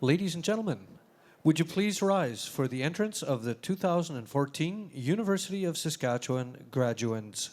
Ladies and gentlemen, would you please rise for the entrance of the 2014 University of Saskatchewan graduands?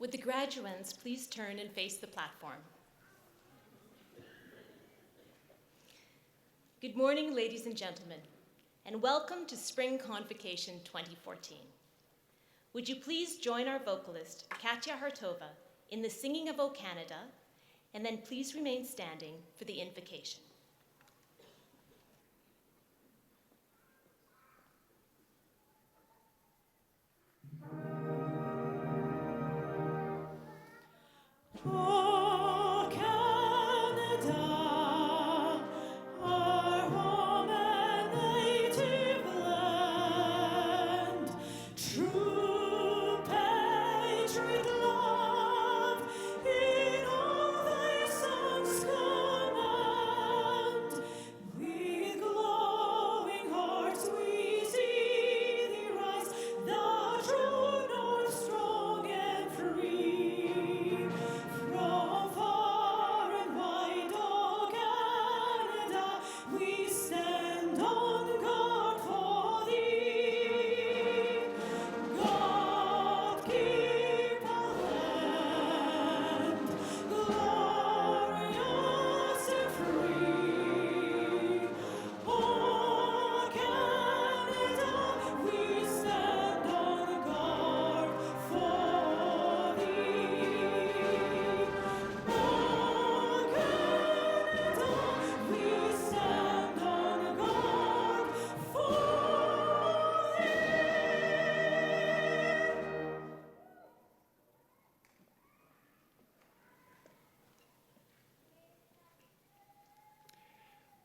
Would the graduands please turn and face the platform? Good morning, ladies and gentlemen, and welcome to Spring Convocation 2014. Would you please join our vocalist, Katya Hartova, in the singing of O Canada, and then please remain standing for the invocation.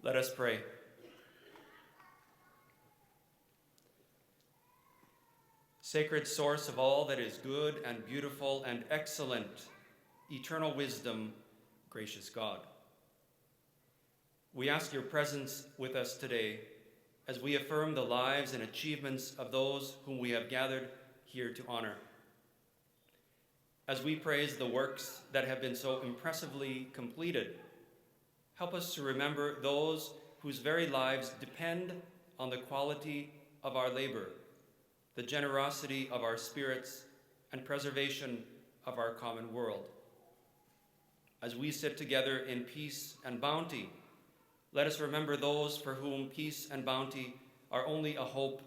Let us pray. Sacred source of all that is good and beautiful and excellent, eternal wisdom, gracious God. We ask your presence with us today as we affirm the lives and achievements of those whom we have gathered here to honor. As we praise the works that have been so impressively completed, help us to remember those whose very lives depend on the quality of our labor, the generosity of our spirits, and preservation of our common world. As we sit together in peace and bounty, let us remember those for whom peace and bounty are only a hope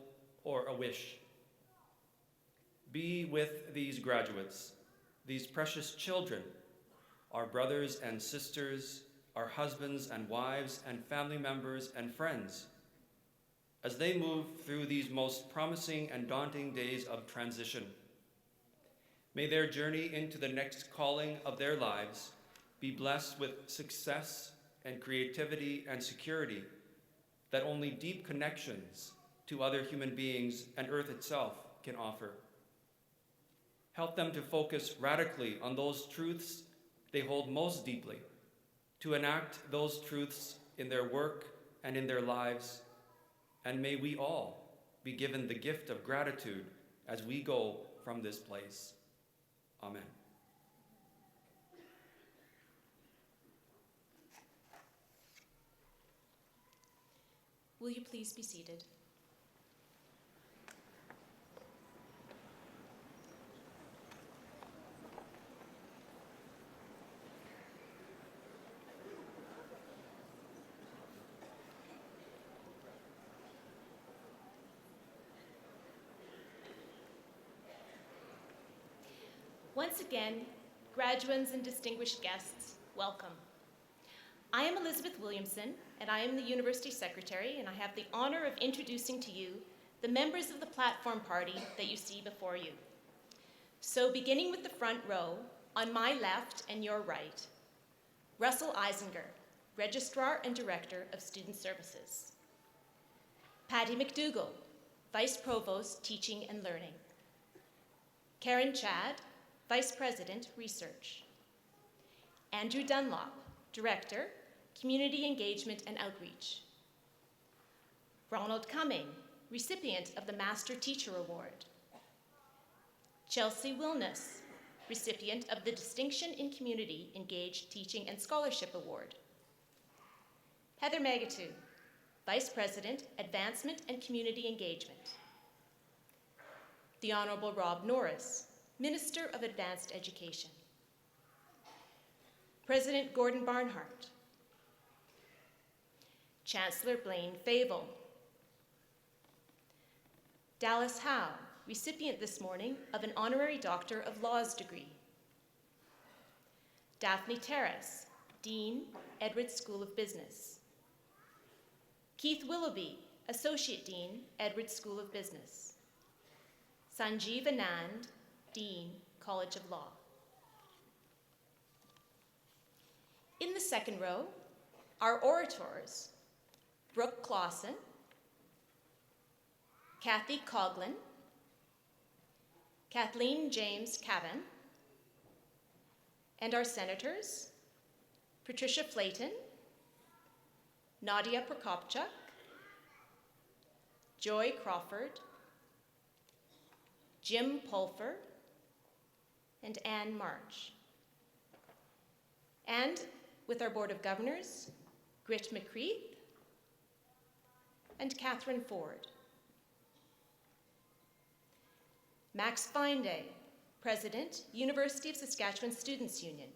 or a wish. Be with these graduates, these precious children, our brothers and sisters, our husbands and wives and family members and friends, as they move through these most promising and daunting days of transition. May their journey into the next calling of their lives be blessed with success and creativity and security that only deep connections to other human beings and Earth itself can offer. Help them to focus radically on those truths they hold most deeply, to enact those truths in their work and in their lives, and may we all be given the gift of gratitude as we go from this place. Amen. Will you please be seated? Once again, graduands and distinguished guests, welcome. I am Elizabeth Williamson, and I am the University Secretary, and I have the honor of introducing to you the members of the platform party that you see before you. So beginning with the front row, on my left and your right, Russell Eisinger, Registrar and Director of Student Services. Patty McDougall, Vice Provost, Teaching and Learning. Karen Chad, Vice President, Research. Andrew Dunlop, Director, Community Engagement and Outreach. Ronald Cumming, recipient of the Master Teacher Award. Chelsea Wilness, recipient of the Distinction in Community Engaged Teaching and Scholarship Award. Heather Magatu, Vice President, Advancement and Community Engagement. The Honorable Rob Norris, Minister of Advanced Education. President Gordon Barnhart. Chancellor Blaine Fable. Dallas Howe, recipient this morning of an Honorary Doctor of Laws degree. Daphne Terrace, Dean, Edwards School of Business. Keith Willoughby, Associate Dean, Edwards School of Business. Sanjeev Anand, Dean, College of Law. In the second row, our orators, Brooke Clausen, Kathy Coughlin, Kathleen James Cavan, and our senators, Patricia Flayton, Nadia Prokopchuk, Joy Crawford, Jim Pulfer, and Anne March. And with our Board of Governors, Grit McCreath and Catherine Ford. Max Feinday, President, University of Saskatchewan Students' Union.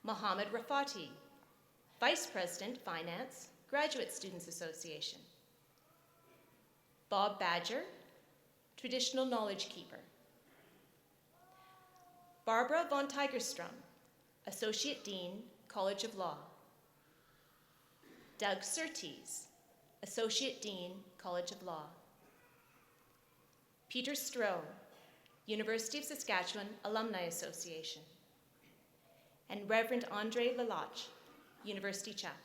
Mohammed Rafati, Vice President, Finance, Graduate Students Association. Bob Badger, Traditional Knowledge Keeper. Barbara von Tigerstrom, Associate Dean, College of Law. Doug Surtees, Associate Dean, College of Law. Peter Stroh, University of Saskatchewan Alumni Association. And Reverend Andre Laloche, University Chaplain.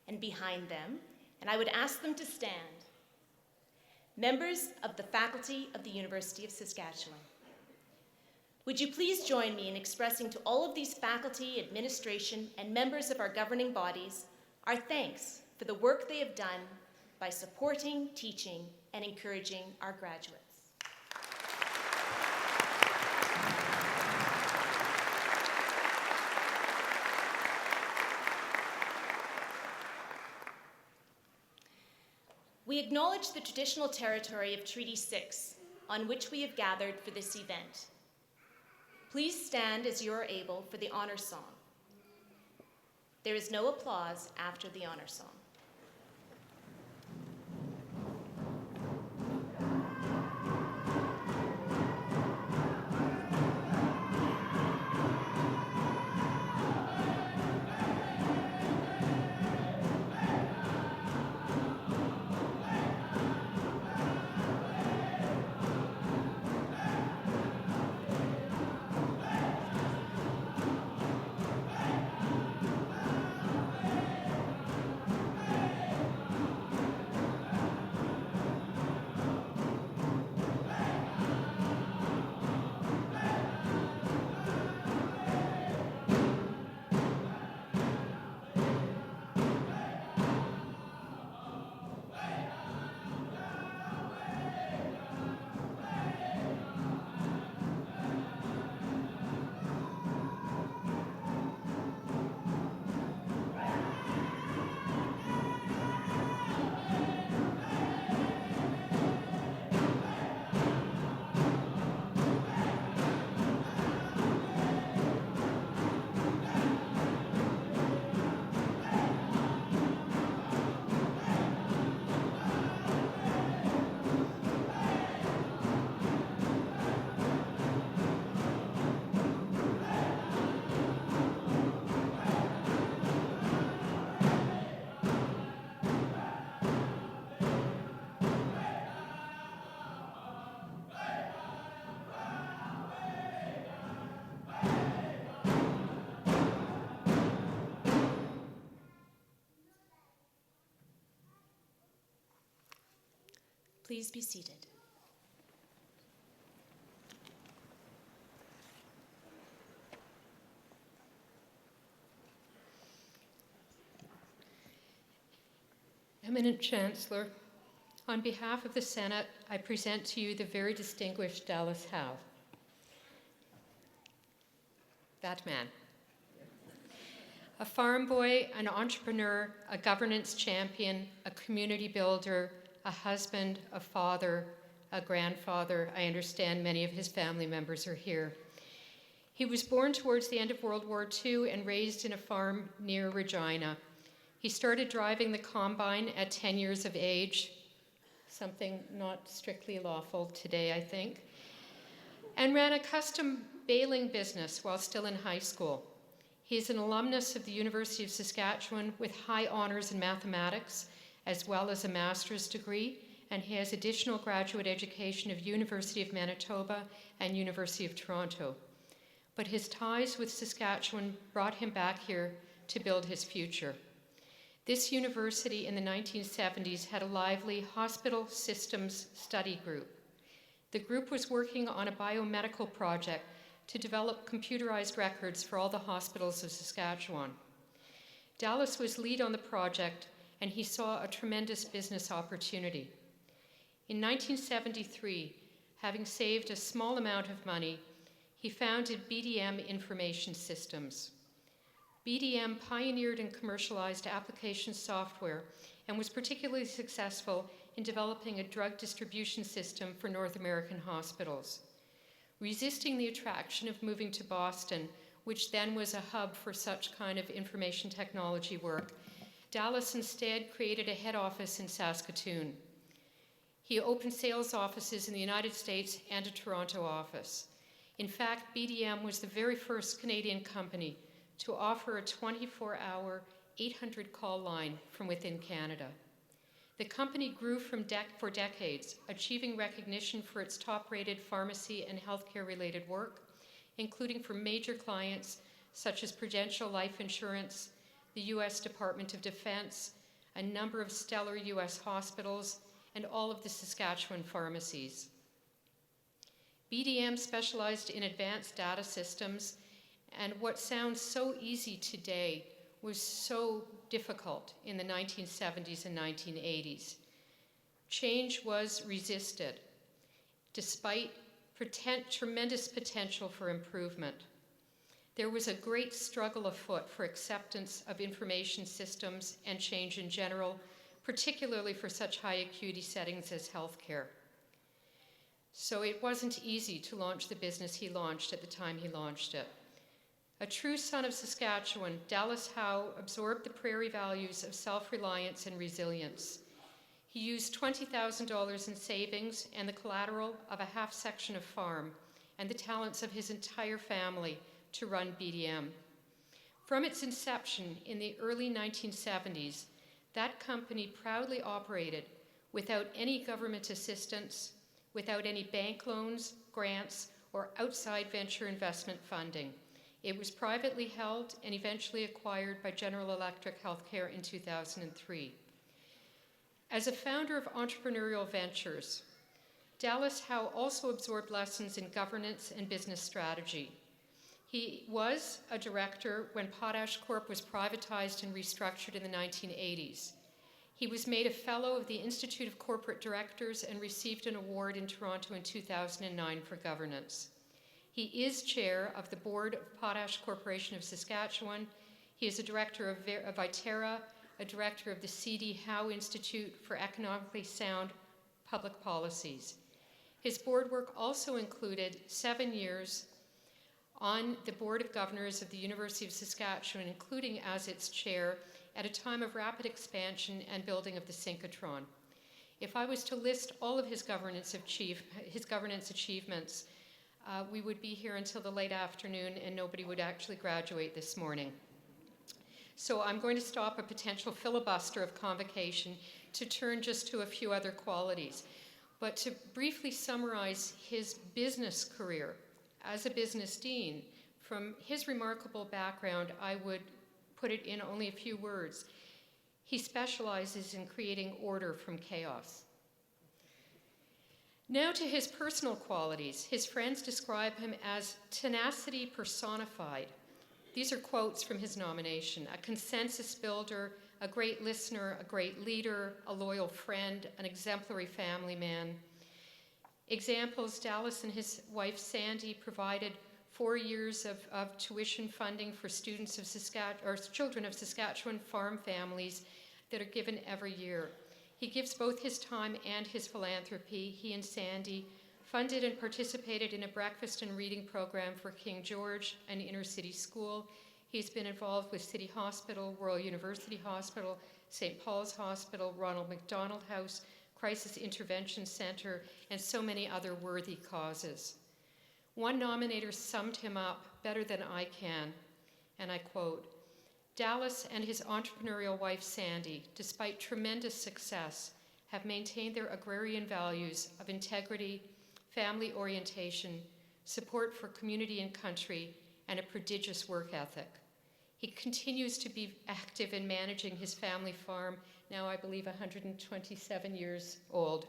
And behind them, and I would ask them to stand, members of the faculty of the University of Saskatchewan. Would you please join me in expressing to all of these faculty, administration, and members of our governing bodies our thanks for the work they have done by supporting, teaching, and encouraging our graduates. We acknowledge the traditional territory of Treaty 6, on which we have gathered for this event. Please stand as you are able for the honor song. There is no applause after the honor song. Please be seated. Eminent Chancellor, on behalf of the Senate, I present to you the very distinguished Dallas Howe. That man. A farm boy, an entrepreneur, a governance champion, a community builder, a husband, a father, a grandfather. I understand many of his family members are here. He was born towards the end of World War II and raised in a farm near Regina. He started driving the combine at 10 years of age, something not strictly lawful today, I think, and ran a custom baling business while still in high school. He is an alumnus of the University of Saskatchewan with high honors in mathematics, as well as a master's degree, and he has additional graduate education of University of Manitoba and University of Toronto. But his ties with Saskatchewan brought him back here to build his future. This university in the 1970s had a lively hospital systems study group. The group was working on a biomedical project to develop computerized records for all the hospitals of Saskatchewan. Dallas was lead on the project, and he saw a tremendous business opportunity. In 1973, having saved a small amount of money, he founded BDM Information Systems. BDM pioneered and commercialized application software and was particularly successful in developing a drug distribution system for North American hospitals. Resisting the attraction of moving to Boston, which then was a hub for such kind of information technology work, Dallas instead created a head office in Saskatoon. He opened sales offices in the United States and a Toronto office. In fact, BDM was the very first Canadian company to offer a 24-hour, 800-call line from within Canada. The company grew for decades, achieving recognition for its top-rated pharmacy and healthcare-related work, including for major clients such as Prudential Life Insurance, the U.S. Department of Defense, a number of stellar U.S. hospitals, and all of the Saskatchewan pharmacies. BDM specialized in advanced data systems, and what sounds so easy today was so difficult in the 1970s and 1980s. Change was resisted, despite tremendous potential for improvement. There was a great struggle afoot for acceptance of information systems and change in general, particularly for such high acuity settings as healthcare. So it wasn't easy to launch the business he launched at the time he launched it. A true son of Saskatchewan, Dallas Howe absorbed the prairie values of self-reliance and resilience. He used $20,000 in savings and the collateral of a half section of farm and the talents of his entire family to run BDM. From its inception in the early 1970s, that company proudly operated without any government assistance, without any bank loans, grants, or outside venture investment funding. It was privately held and eventually acquired by General Electric Healthcare in 2003. As a founder of entrepreneurial ventures, Dallas Howe also absorbed lessons in governance and business strategy. He was a director when Potash Corp was privatized and restructured in the 1980s. He was made a fellow of the Institute of Corporate Directors and received an award in Toronto in 2009 for governance. He is chair of the board of Potash Corporation of Saskatchewan. He is a director of Viterra, a director of the C.D. Howe Institute for Economically Sound Public Policies. His board work also included 7 years on the Board of Governors of the University of Saskatchewan, including as its chair at a time of rapid expansion and building of the synchrotron. If I was to list all of his governance achievements, we would be here until the late afternoon and nobody would actually graduate this morning. So I'm going to stop a potential filibuster of convocation to turn just to a few other qualities. But to briefly summarize his business career as a business dean, from his remarkable background, I would put it in only a few words. He specializes in creating order from chaos. Now to his personal qualities. His friends describe him as tenacity personified. These are quotes from his nomination: a consensus builder, a great listener, a great leader, a loyal friend, an exemplary family man. Examples: Dallas and his wife Sandy provided 4 years of tuition funding for students of children of Saskatchewan farm families that are given every year. He gives both his time and his philanthropy. He and Sandy funded and participated in a breakfast and reading program for King George, an inner city school. He's been involved with City Hospital, Royal University Hospital, St. Paul's Hospital, Ronald McDonald House, Crisis Intervention Center, and so many other worthy causes. One nominator summed him up better than I can, and I quote, "Dallas and his entrepreneurial wife Sandy, despite tremendous success, have maintained their agrarian values of integrity, family orientation, support for community and country, and a prodigious work ethic. He continues to be active in managing his family farm, now I believe 127 years old.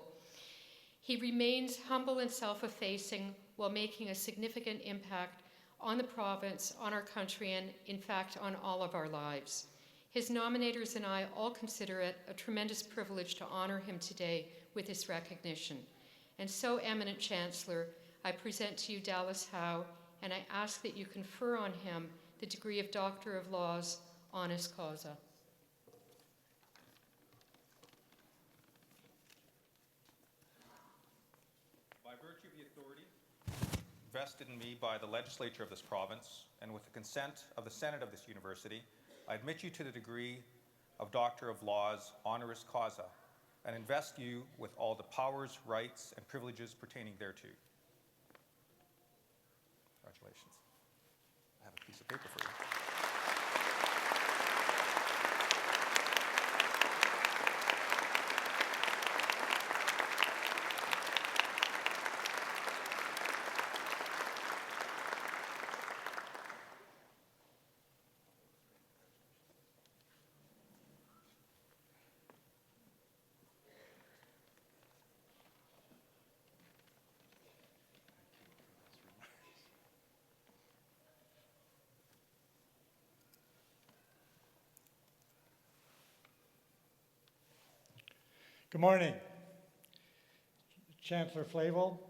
He remains humble and self-effacing while making a significant impact on the province, on our country, and in fact on all of our lives. His nominators and I all consider it a tremendous privilege to honor him today with this recognition. And so, Eminent Chancellor, I present to you Dallas Howe, and I ask that you confer on him the degree of Doctor of Laws, Honoris Causa. By virtue of the authority vested in me by the legislature of this province, and with the consent of the Senate of this university, I admit you to the degree of Doctor of Laws, Honoris Causa, and invest you with all the powers, rights, and privileges pertaining thereto. Congratulations. I have a piece of paper for you. Good morning. Chancellor Flavel,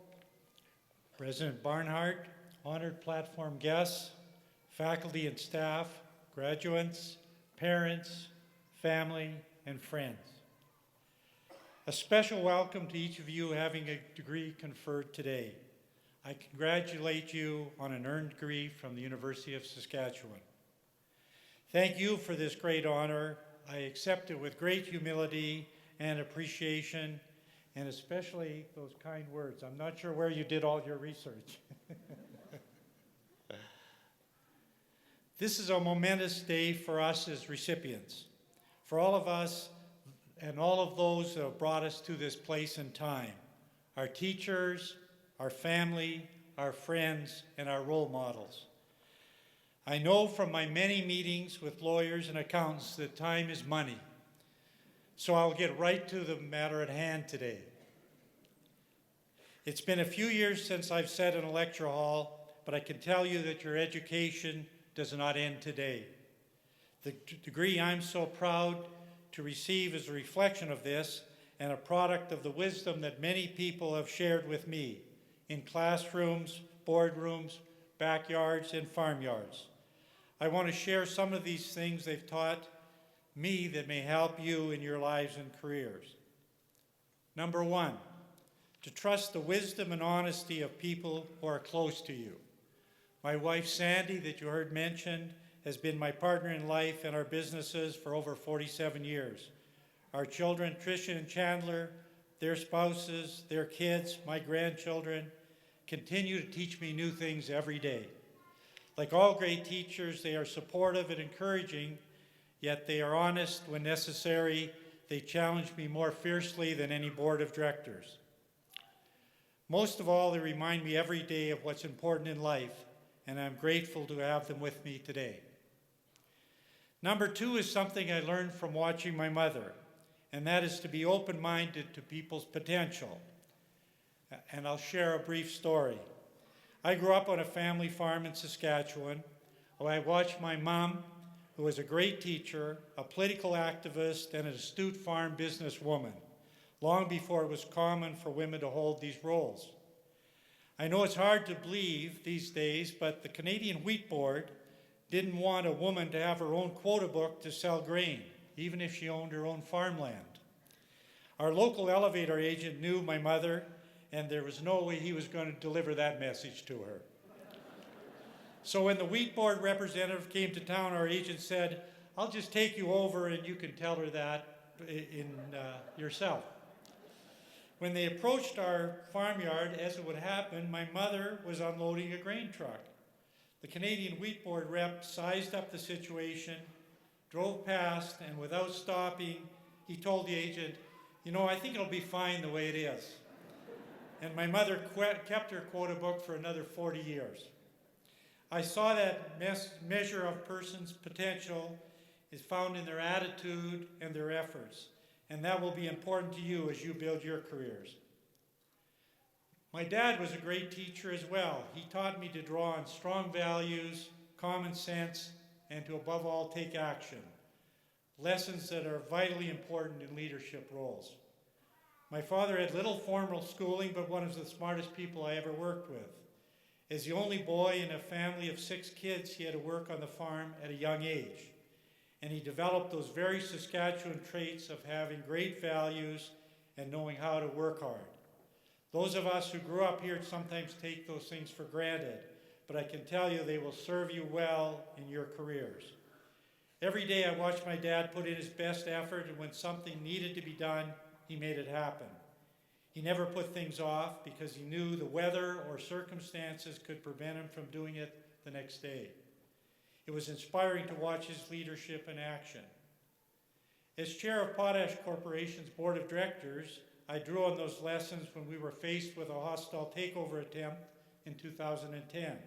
President Barnhart, honored platform guests, faculty and staff, graduates, parents, family, and friends. A special welcome to each of you having a degree conferred today. I congratulate you on an earned degree from the University of Saskatchewan. Thank you for this great honor. I accept it with great humility and appreciation, and especially those kind words. I'm not sure where you did all your research. This is a momentous day for us as recipients, for all of us and all of those that have brought us to this place and time, our teachers, our family, our friends, and our role models. I know from my many meetings with lawyers and accountants that time is money. So I'll get right to the matter at hand today. It's been a few years since I've sat in a lecture hall, but I can tell you that your education does not end today. The degree I'm so proud to receive is a reflection of this and a product of the wisdom that many people have shared with me in classrooms, boardrooms, backyards, and farmyards. I want to share some of these things they've taught me that may help you in your lives and careers. Number one, to trust the wisdom and honesty of people who are close to you. My wife, Sandy, that you heard mentioned, has been my partner in life and our businesses for over 47 years. Our children, Tricia and Chandler, their spouses, their kids, my grandchildren, continue to teach me new things every day. Like all great teachers, they are supportive and encouraging, yet they are honest when necessary. They challenge me more fiercely than any board of directors. Most of all, they remind me every day of what's important in life, and I'm grateful to have them with me today. Number two is something I learned from watching my mother, and that is to be open-minded to people's potential. And I'll share a brief story. I grew up on a family farm in Saskatchewan, where I watched my mom, who was a great teacher, a political activist, and an astute farm businesswoman, long before it was common for women to hold these roles. I know it's hard to believe these days, but the Canadian Wheat Board didn't want a woman to have her own quota book to sell grain, even if she owned her own farmland. Our local elevator agent knew my mother, and there was no way he was going to deliver that message to her. So when the wheat board representative came to town, our agent said, "I'll just take you over and you can tell her that yourself." When they approached our farmyard, as it would happen, my mother was unloading a grain truck. The Canadian Wheat Board rep sized up the situation, drove past, and without stopping, he told the agent, "You know, I think it'll be fine the way it is." And my mother kept her quota book for another 40 years. I saw that measure of person's potential is found in their attitude and their efforts, and that will be important to you as you build your careers. My dad was a great teacher as well. He taught me to draw on strong values, common sense, and to above all take action, lessons that are vitally important in leadership roles. My father had little formal schooling, but one of the smartest people I ever worked with. As the only boy in a family of 6 kids, he had to work on the farm at a young age. And he developed those very Saskatchewan traits of having great values and knowing how to work hard. Those of us who grew up here sometimes take those things for granted, but I can tell you they will serve you well in your careers. Every day I watched my dad put in his best effort, and when something needed to be done, he made it happen. He never put things off because he knew the weather or circumstances could prevent him from doing it the next day. It was inspiring to watch his leadership in action. As chair of Potash Corporation's board of directors, I drew on those lessons when we were faced with a hostile takeover attempt in 2010.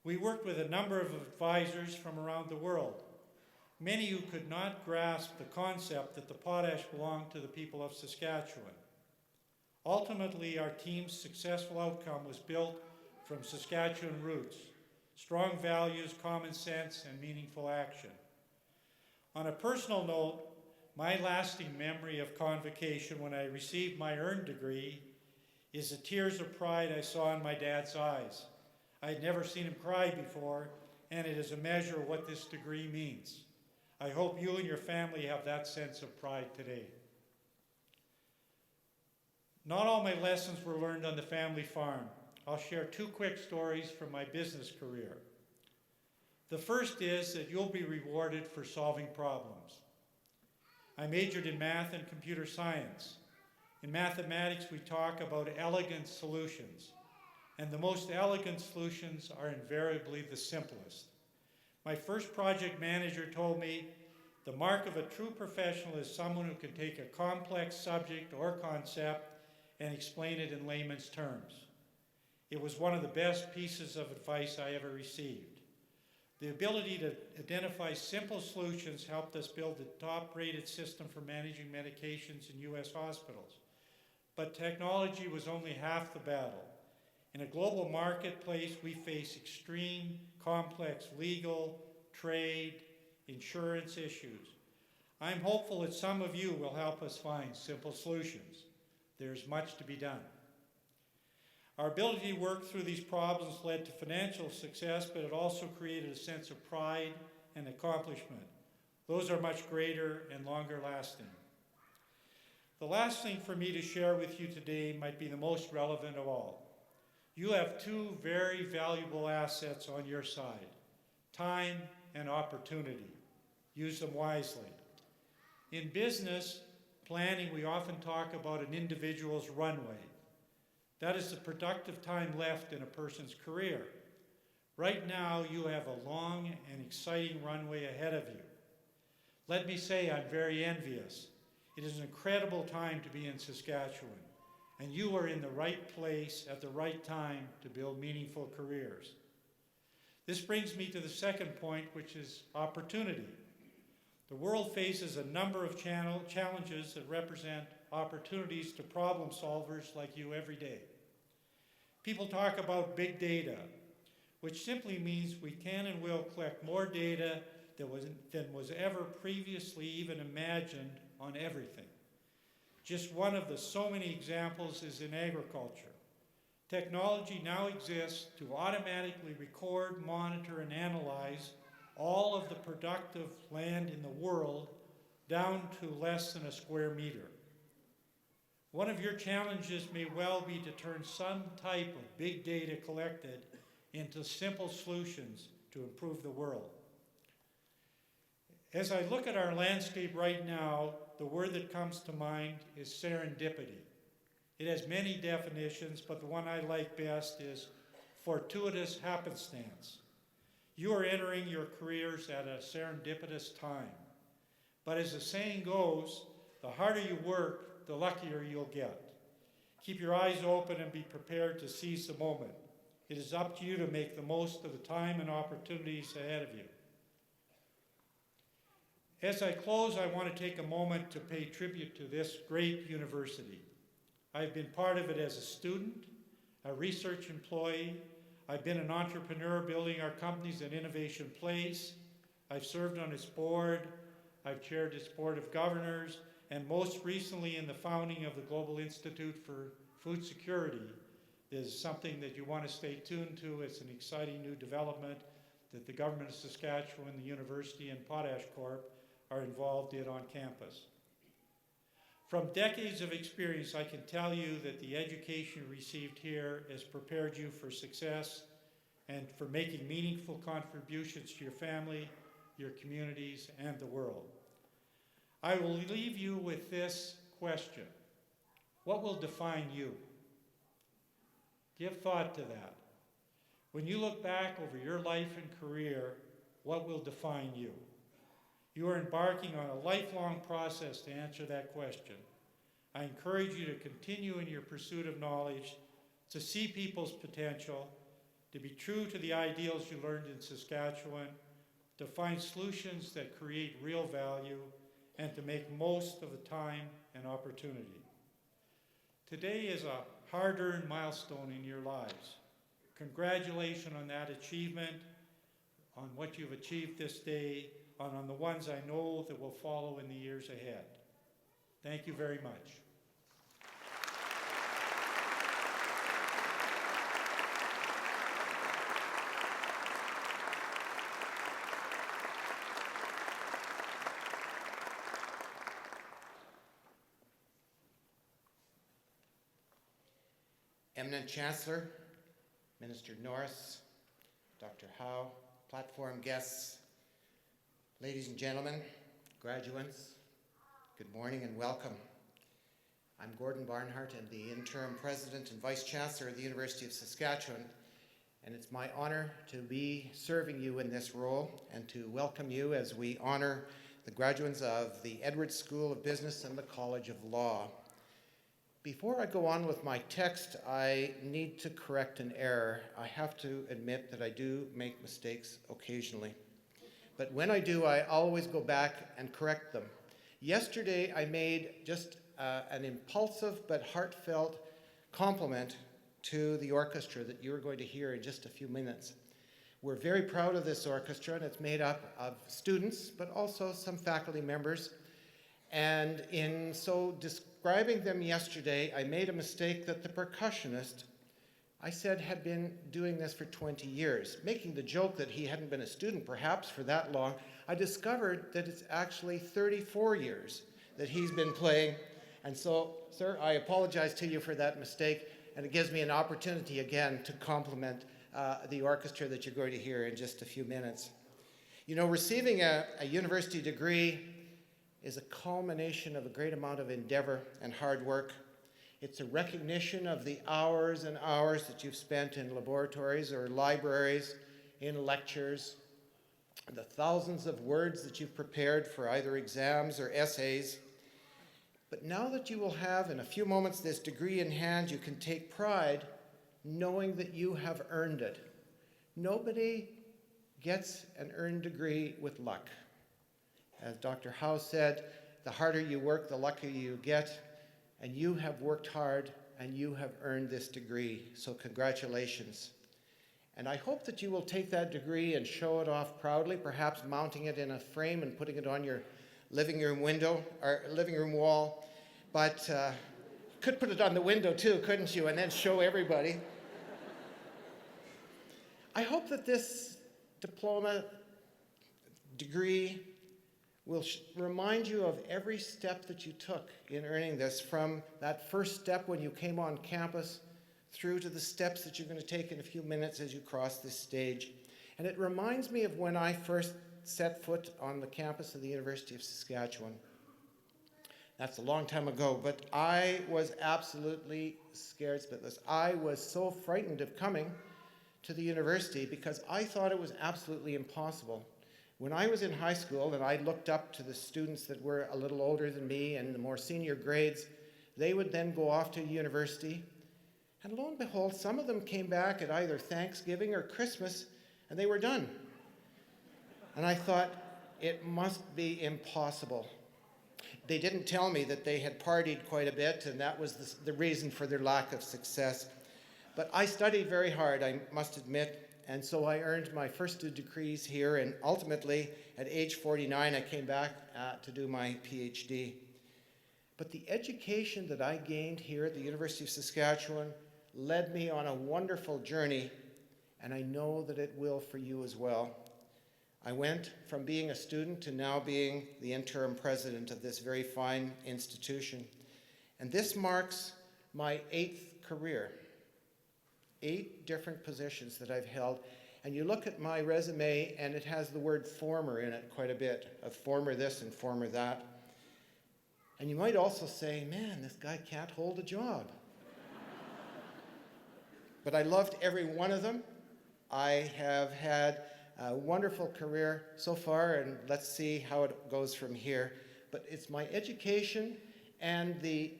We worked with a number of advisors from around the world, many who could not grasp the concept that the potash belonged to the people of Saskatchewan. Ultimately, our team's successful outcome was built from Saskatchewan roots, strong values, common sense, and meaningful action. On a personal note, my lasting memory of Convocation when I received my earned degree is the tears of pride I saw in my dad's eyes. I had never seen him cry before, and it is a measure of what this degree means. I hope you and your family have that sense of pride today. Not all my lessons were learned on the family farm. I'll share 2 quick stories from my business career. The first is that you'll be rewarded for solving problems. I majored in math and computer science. In mathematics, we talk about elegant solutions, and the most elegant solutions are invariably the simplest. My first project manager told me, "The mark of a true professional is someone who can take a complex subject or concept and explain it in layman's terms." It was one of the best pieces of advice I ever received. The ability to identify simple solutions helped us build the top-rated system for managing medications in U.S. hospitals. But technology was only half the battle. In a global marketplace, we face extreme, complex legal, trade, insurance issues. I'm hopeful that some of you will help us find simple solutions. There's much to be done. Our ability to work through these problems led to financial success, but it also created a sense of pride and accomplishment. Those are much greater and longer lasting. The last thing for me to share with you today might be the most relevant of all. You have 2 very valuable assets on your side, time and opportunity. Use them wisely. In business planning, we often talk about an individual's runway. That is the productive time left in a person's career. Right now, you have a long and exciting runway ahead of you. Let me say I'm very envious. It is an incredible time to be in Saskatchewan, and you are in the right place at the right time to build meaningful careers. This brings me to the second point, which is opportunity. The world faces a number of challenges that represent opportunities to problem solvers like you every day. People talk about big data, which simply means we can and will collect more data than was ever previously even imagined on everything. Just one of the so many examples is in agriculture. Technology now exists to automatically record, monitor, and analyze all of the productive land in the world down to less than a square meter. One of your challenges may well be to turn some type of big data collected into simple solutions to improve the world. As I look at our landscape right now, the word that comes to mind is serendipity. It has many definitions, but the one I like best is fortuitous happenstance. You are entering your careers at a serendipitous time. But as the saying goes, the harder you work, the luckier you'll get. Keep your eyes open and be prepared to seize the moment. It is up to you to make the most of the time and opportunities ahead of you. As I close, I want to take a moment to pay tribute to this great university. I've been part of it as a student, a research employee. I've been an entrepreneur building our companies at Innovation Place. I've served on its board. I've chaired its board of governors, and most recently in the founding of the Global Institute for Food Security. This is something that you want to stay tuned to. It's an exciting new development that the government of Saskatchewan, the university, and Potash Corp are involved in on campus. From decades of experience, I can tell you that the education received here has prepared you for success and for making meaningful contributions to your family, your communities, and the world. I will leave you with this question. What will define you? Give thought to that. When you look back over your life and career, what will define you? You are embarking on a lifelong process to answer that question. I encourage you to continue in your pursuit of knowledge, to see people's potential, to be true to the ideals you learned in Saskatchewan, to find solutions that create real value, and to make most of the time and opportunity. Today is a hard-earned milestone in your lives. Congratulations on that achievement, on what you've achieved this day, and on the ones I know that will follow in the years ahead. Thank you very much. Eminent Chancellor, Minister Norris, Dr. Howe, platform guests, ladies and gentlemen, graduates, good morning and welcome. I'm Gordon Barnhart. I'm the interim president and vice chancellor of the University of Saskatchewan, and it's my honor to be serving you in this role and to welcome you as we honor the graduates of the Edwards School of Business and the College of Law. Before I go on with my text, I need to correct an error. I have to admit that I do make mistakes occasionally. But when I do, I always go back and correct them. Yesterday, I made just an impulsive but heartfelt compliment to the orchestra that you're going to hear in just a few minutes. We're very proud of this orchestra, and it's made up of students, but also some faculty members. And in so describing them yesterday, I made a mistake that the percussionist, I said, had been doing this for 20 years. Making the joke that he hadn't been a student perhaps for that long, I discovered that it's actually 34 years that he's been playing. And so, sir, I apologize to you for that mistake, and it gives me an opportunity again to compliment the orchestra that you're going to hear in just a few minutes. You know, receiving a university degree is a culmination of a great amount of endeavor and hard work. It's a recognition of the hours and hours that you've spent in laboratories or libraries, in lectures, the thousands of words that you've prepared for either exams or essays. But now that you will have, in a few moments, this degree in hand, you can take pride knowing that you have earned it. Nobody gets an earned degree with luck. As Dr. Howe said, the harder you work, the luckier you get, and you have worked hard and you have earned this degree, so congratulations. And I hope that you will take that degree and show it off proudly, perhaps mounting it in a frame and putting it on your living room window or living room wall, but you could put it on the window too, couldn't you, and then show everybody. I hope that this diploma, degree, will remind you of every step that you took in earning this, from that first step when you came on campus through to the steps that you're going to take in a few minutes as you cross this stage. And it reminds me of when I first set foot on the campus of the University of Saskatchewan. That's a long time ago, but I was absolutely scared spitless. I was so frightened of coming to the university because I thought it was absolutely impossible. When I was in high school and I looked up to the students that were a little older than me and the more senior grades, they would then go off to university. And lo and behold, some of them came back at either Thanksgiving or Christmas, and they were done. And I thought, it must be impossible. They didn't tell me that they had partied quite a bit, and that was the reason for their lack of success. But I studied very hard, I must admit, and so I earned my first 2 degrees here, and ultimately, at age 49, I came back to do my PhD. But the education that I gained here at the University of Saskatchewan led me on a wonderful journey, and I know that it will for you as well. I went from being a student to now being the interim president of this very fine institution. And this marks my 8th career. 8 different positions that I've held. And you look at my resume and it has the word former in it quite a bit, of former this and former that. And you might also say, man, this guy can't hold a job. But I loved every one of them. I have had a wonderful career so far, and let's see how it goes from here. But it's my education and the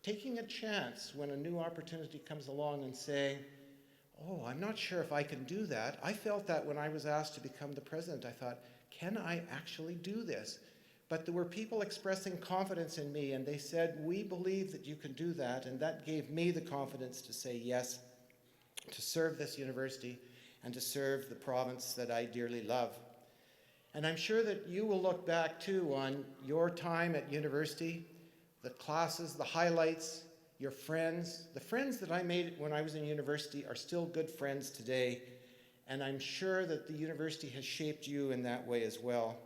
taking a chance when a new opportunity comes along and saying, oh, I'm not sure if I can do that. I felt that when I was asked to become the president. I thought, can I actually do this? But there were people expressing confidence in me, and they said, we believe that you can do that, and that gave me the confidence to say yes, to serve this university, and to serve the province that I dearly love. And I'm sure that you will look back too on your time at university, the classes, the highlights, your friends. The friends that I made when I was in university are still good friends today, and I'm sure that the university has shaped you in that way as well.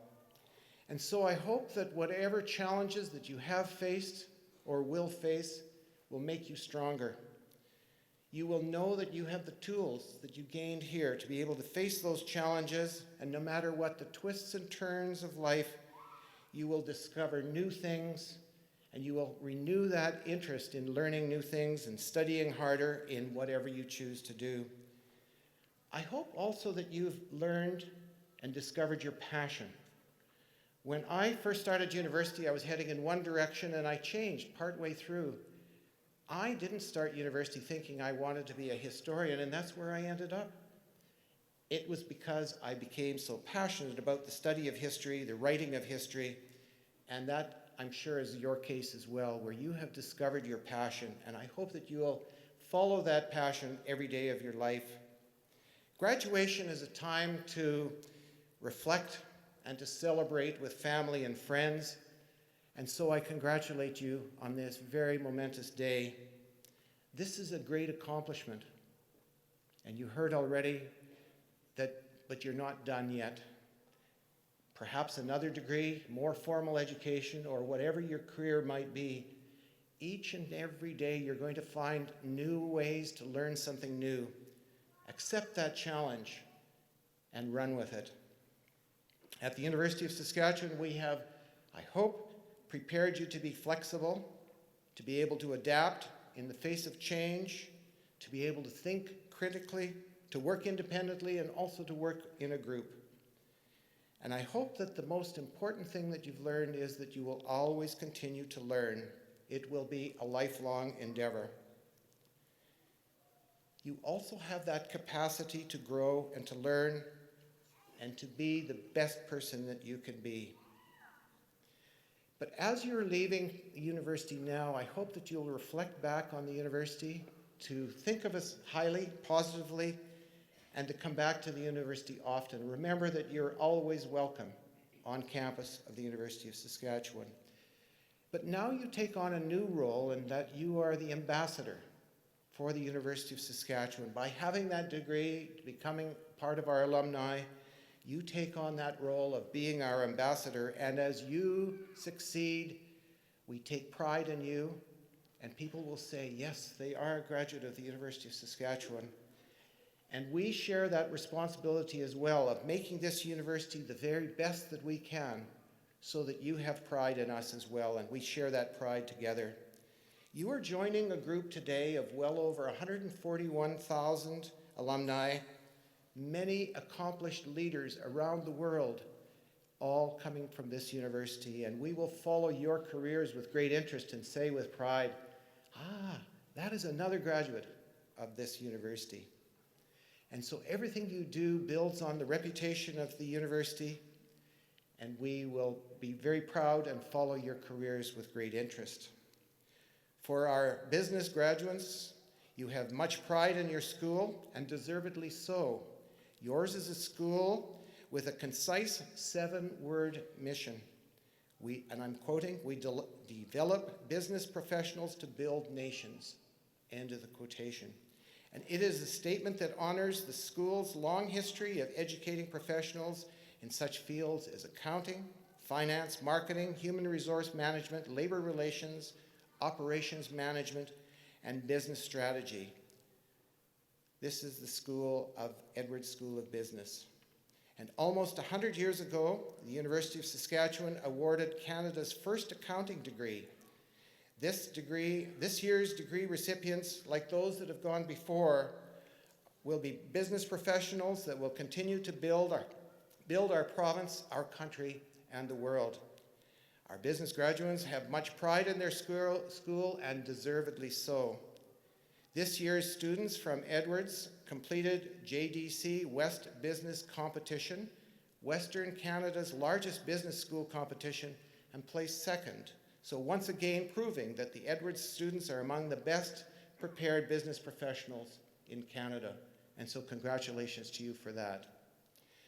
And so I hope that whatever challenges that you have faced or will face will make you stronger. You will know that you have the tools that you gained here to be able to face those challenges, and no matter what the twists and turns of life, you will discover new things, and you will renew that interest in learning new things and studying harder in whatever you choose to do. I hope also that you've learned and discovered your passion. When I first started university, I was heading in one direction, and I changed partway through. I didn't start university thinking I wanted to be a historian, and that's where I ended up. It was because I became so passionate about the study of history, the writing of history, and that, I'm sure, is your case as well, where you have discovered your passion, and I hope that you'll follow that passion every day of your life. Graduation is a time to reflect and to celebrate with family and friends. And so I congratulate you on this very momentous day. This is a great accomplishment. And you heard already but you're not done yet. Perhaps another degree, more formal education, or whatever your career might be. Each and every day you're going to find new ways to learn something new. Accept that challenge and run with it. At the University of Saskatchewan, we have, I hope, prepared you to be flexible, to be able to adapt in the face of change, to be able to think critically, to work independently, and also to work in a group. And I hope that the most important thing that you've learned is that you will always continue to learn. It will be a lifelong endeavor. You also have that capacity to grow and to learn and to be the best person that you can be. But as you're leaving the university now, I hope that you'll reflect back on the university, to think of us highly, positively, and to come back to the university often. Remember that you're always welcome on campus of the University of Saskatchewan. But now you take on a new role in that you are the ambassador for the University of Saskatchewan. By having that degree, becoming part of our alumni, You take on that role of being our ambassador, and as you succeed, we take pride in you, and people will say, yes, they are a graduate of the University of Saskatchewan. And we share that responsibility as well of making this university the very best that we can so that you have pride in us as well, and we share that pride together. You are joining a group today of well over 141,000 alumni, many accomplished leaders around the world, all coming from this university, and we will follow your careers with great interest and say with pride, that is another graduate of this university. And so everything you do builds on the reputation of the university, and we will be very proud and follow your careers with great interest. For our business graduates, you have much pride in your school, and deservedly so. Yours is a school with a concise 7-word mission. And I'm quoting, we develop business professionals to build nations. End of the quotation. And it is a statement that honors the school's long history of educating professionals in such fields as accounting, finance, marketing, human resource management, labor relations, operations management, and business strategy. This is the school of Edwards School of Business. And almost 100 years ago, the University of Saskatchewan awarded Canada's first accounting degree. This year's degree recipients, like those that have gone before, will be business professionals that will continue to build our province, our country, and the world. Our business graduates have much pride in their school, and deservedly so. This year's students from Edwards completed JDC West Business Competition, Western Canada's largest business school competition, and placed second. So once again proving that the Edwards students are among the best prepared business professionals in Canada. And so congratulations to you for that.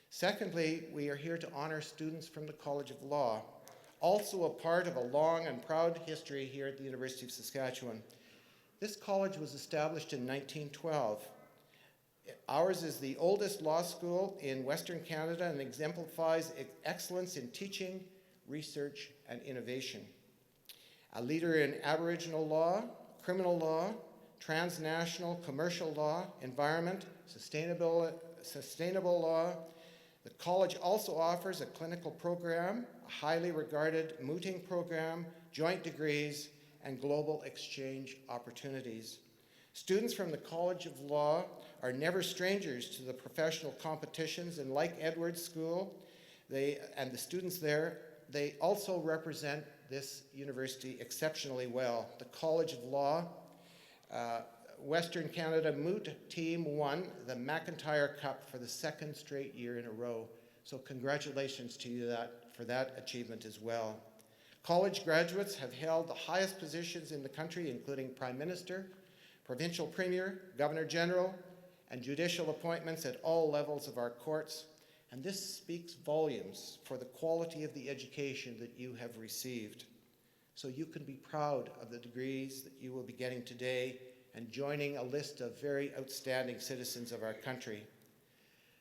Secondly, we are here to honor students from the College of Law, also a part of a long and proud history here at the University of Saskatchewan. This college was established in 1912. Ours is the oldest law school in Western Canada and exemplifies excellence in teaching, research, and innovation. A leader in Aboriginal law, criminal law, transnational commercial law, environment, sustainable law. The college also offers a clinical program, a highly regarded mooting program, joint degrees, and global exchange opportunities. Students from the College of Law are never strangers to the professional competitions, and like Edwards School, and the students there, they also represent this university exceptionally well. The College of Law, Western Canada Moot Team won the McIntyre Cup for the second straight year in a row. So congratulations to you for that achievement as well. College graduates have held the highest positions in the country, including Prime Minister, Provincial Premier, Governor General, and judicial appointments at all levels of our courts. And this speaks volumes for the quality of the education that you have received. So you can be proud of the degrees that you will be getting today and joining a list of very outstanding citizens of our country.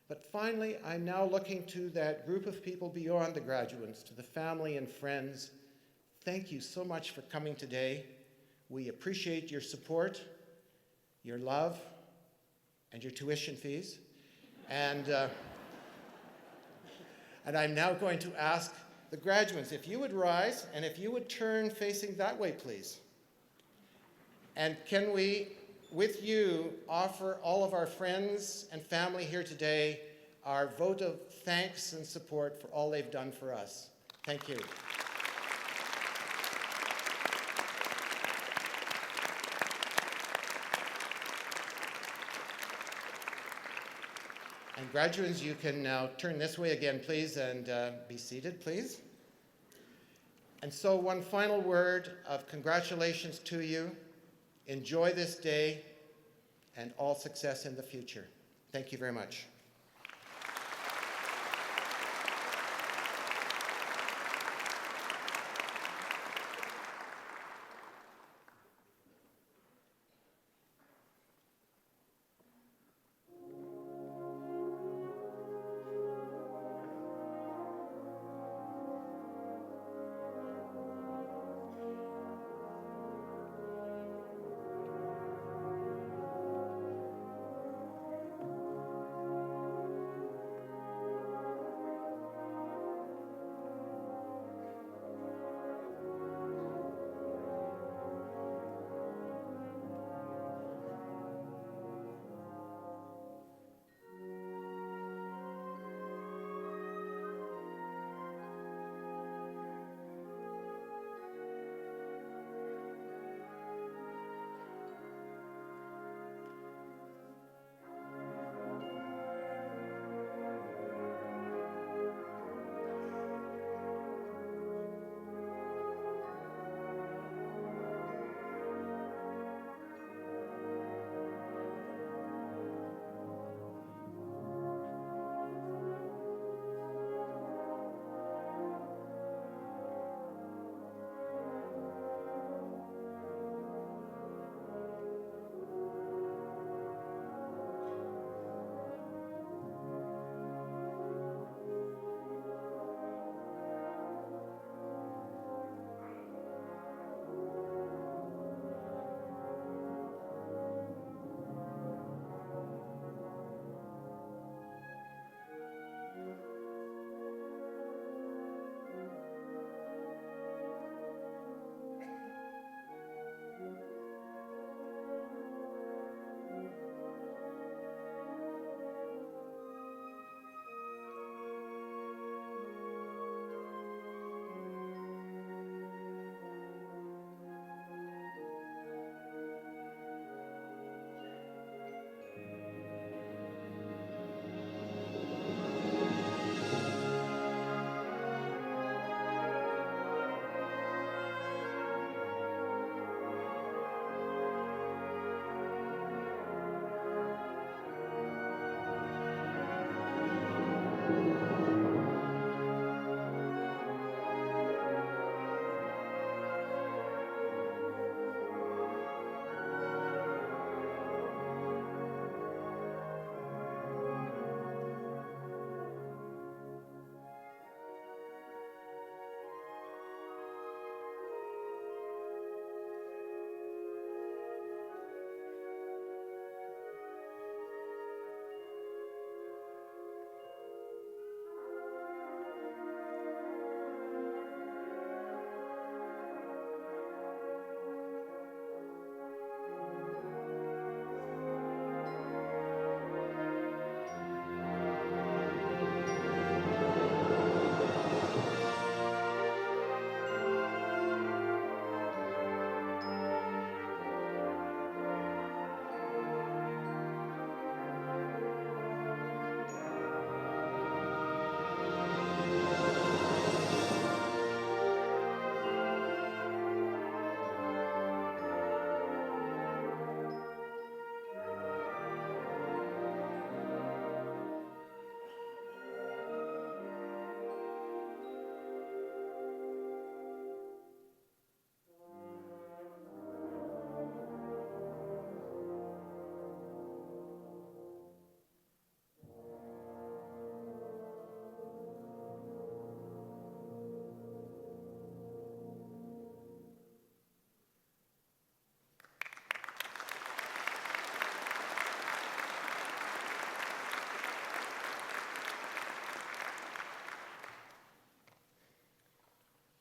But finally, I'm now looking to that group of people beyond the graduates, to the family and friends. Thank you so much for coming today. We appreciate your support, your love, and your tuition fees. And I'm now going to ask the graduates, if you would rise and if you would turn facing that way, please. And can we, with you, offer all of our friends and family here today our vote of thanks and support for all they've done for us. Thank you. And graduates, you can now turn this way again, please, and be seated, please. And so one final word of congratulations to you. Enjoy this day and all success in the future. Thank you very much.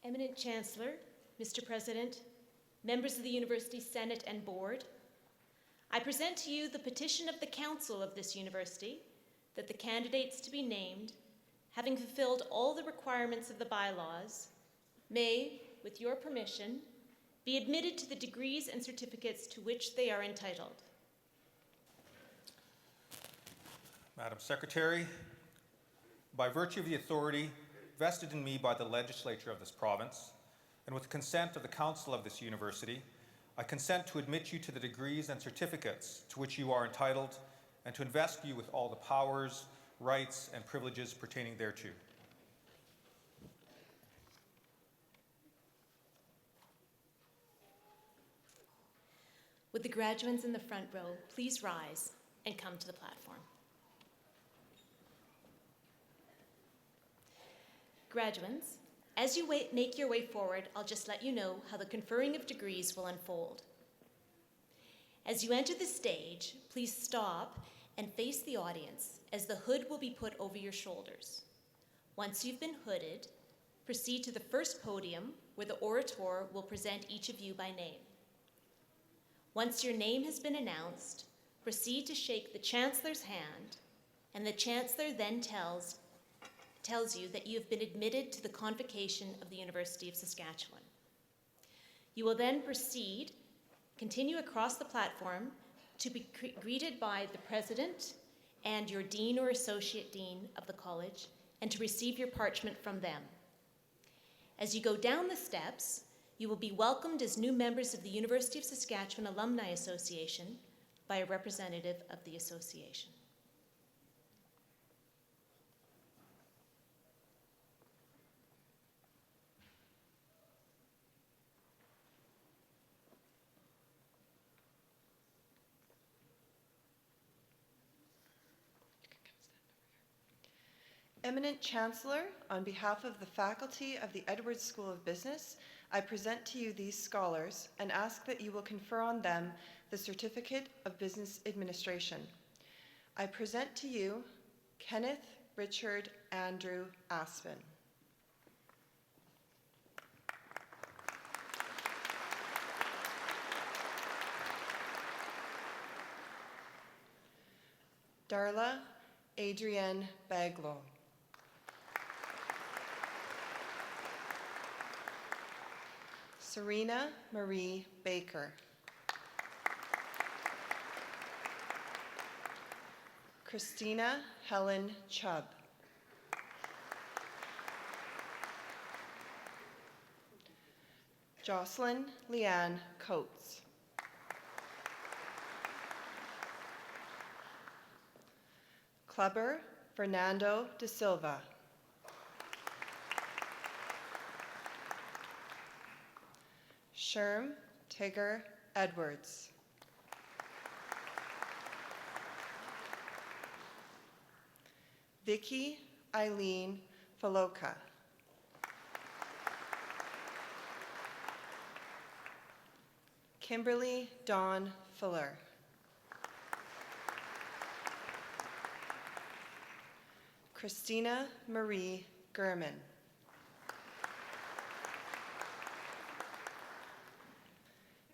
Eminent Chancellor, Mr. President, members of the University Senate and Board, I present to you the petition of the Council of this university that the candidates to be named, having fulfilled all the requirements of the bylaws, may, with your permission, be admitted to the degrees and certificates to which they are entitled. Madam Secretary, by virtue of the authority vested in me by the legislature of this province, and with the consent of the Council of this university, I consent to admit you to the degrees and certificates to which you are entitled and to invest you with all the powers, rights, and privileges pertaining thereto. Would the graduates in the front row please rise and come to the platform? Graduates, as you make your way forward, I'll just let you know how the conferring of degrees will unfold. As you enter the stage, please stop and face the audience as the hood will be put over your shoulders. Once you've been hooded, proceed to the first podium where the orator will present each of you by name. Once your name has been announced, proceed to shake the Chancellor's hand, and the Chancellor then tells you that you have been admitted to the Convocation of the University of Saskatchewan. You will then continue across the platform to be greeted by the President and your Dean or Associate Dean of the college, and to receive your parchment from them. As you go down the steps, you will be welcomed as new members of the University of Saskatchewan Alumni Association by a representative of the association. Eminent Chancellor, on behalf of the faculty of the Edwards School of Business, I present to you these scholars and ask that you will confer on them the Certificate of Business Administration. I present to you Kenneth Richard Andrew Aspen. Darla Adrienne Baglow. Serena Marie Baker. Christina Helen Chubb. Jocelyn Leanne Coates. Kleber Fernando de Silva. Sherm Tigger Edwards. Vicky Eileen Faloka. Kimberly Dawn Fuller. Christina Marie Gurman.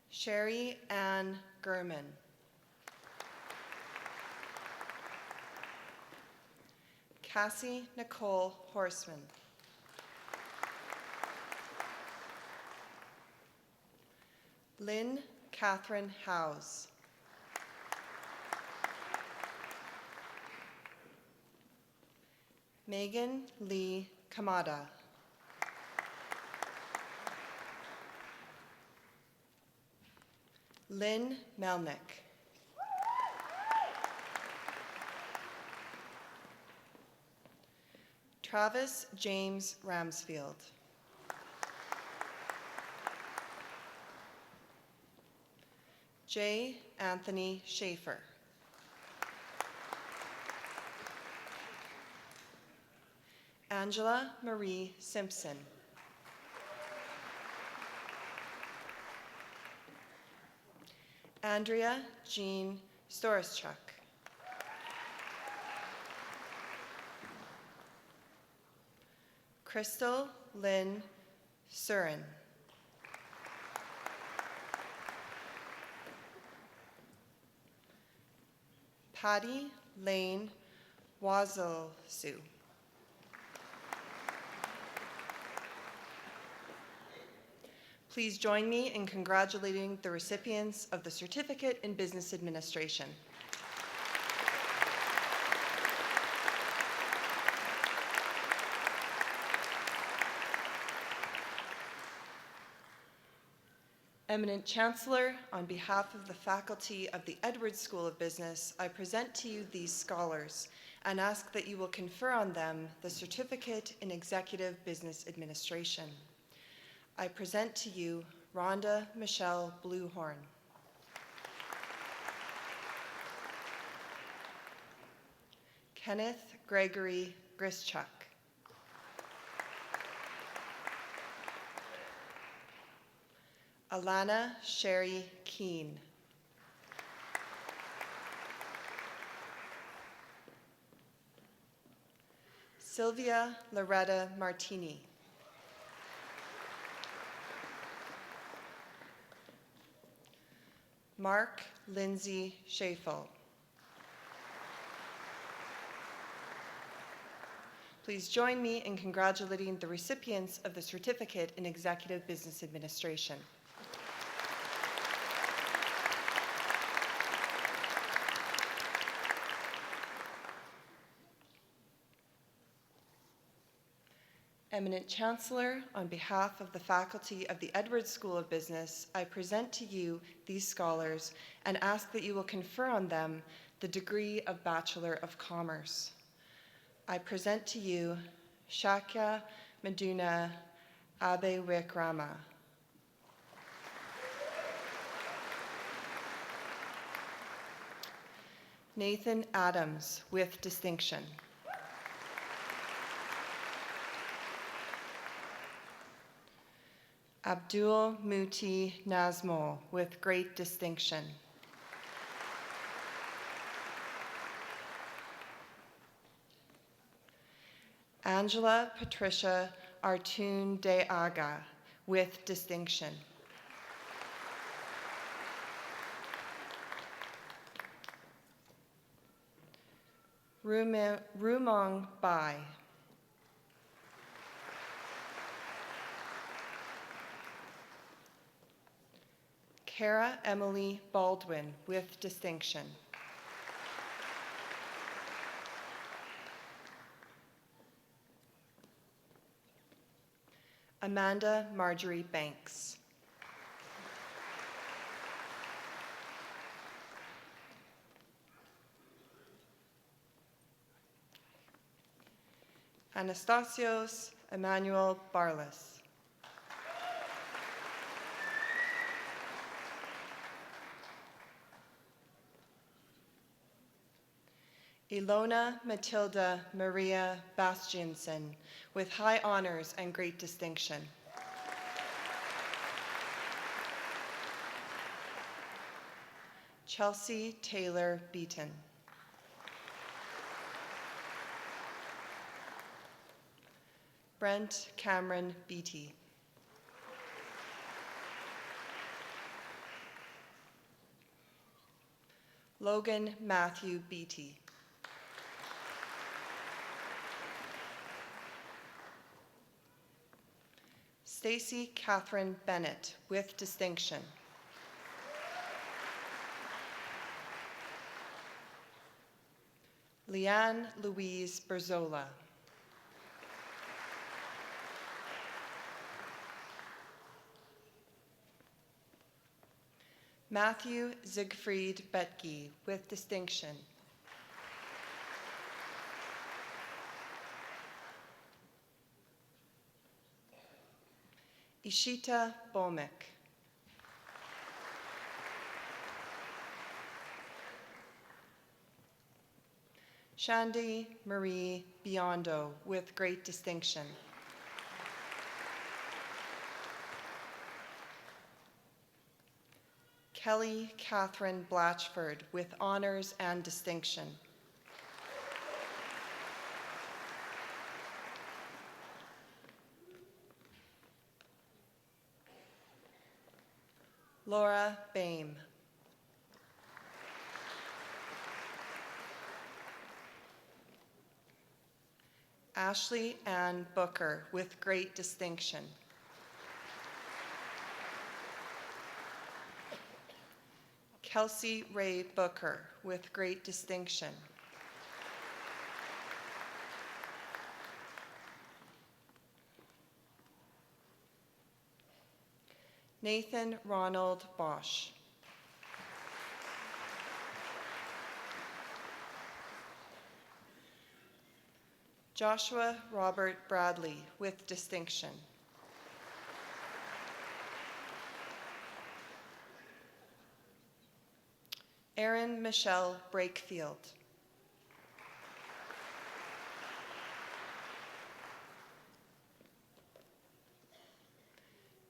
Sherry Ann Gurman. Cassie Nicole Horseman. Lynn Catherine Howes. Megan Lee Kamada. Lynn Melnick. Travis James Ramsfield. J. Anthony Schaefer. Angela Marie Simpson. Andrea Jean Storoschuk. Crystal Lynn Surin. Patty Lane Wazelsu. Please join me in congratulating the recipients of the Certificate in Business Administration. Eminent Chancellor, on behalf of the faculty of the Edwards School of Business, I present to you these scholars and ask that you will confer on them the Certificate in Executive Business Administration. I present to you Rhonda Michelle Bluehorn. Kenneth Gregory Grischuk. Alana Sherry Keene. Sylvia Loretta Martini. Mark Lindsay Schafel. Please join me in congratulating the recipients of the Certificate in Executive Business Administration. Eminent Chancellor, on behalf of the faculty of the Edwards School of Business, I present to you these scholars and ask that you will confer on them the degree of Bachelor of Commerce. I present to you Shakya Maduna Abewikrama. Nathan Adams, with distinction. Abdul Muti Nazmol, with great distinction. Angela Patricia Artun de Aga, with distinction. Rumong Bai. Kara Emily Baldwin, with distinction. Amanda Marjorie Banks. Anastasios Emmanuel Barlas. Ilona Matilda Maria Bastiansen, with high honors and great distinction. Chelsea Taylor Beaton. Brent Cameron Beatty. Logan Matthew Beatty. Stacy Catherine Bennett, with distinction. Leanne Louise Berzola. Matthew Siegfried Betke, with distinction. Ishita Bomek. Shandy Marie Biondo, with great distinction. Kelly Catherine Blatchford, with honors and distinction. Laura Bame. Ashley Ann Booker with great distinction. Kelsey Ray Booker with great distinction. Nathan Ronald Bosch. Joshua Robert Bradley with distinction. Erin Michelle Brakefield.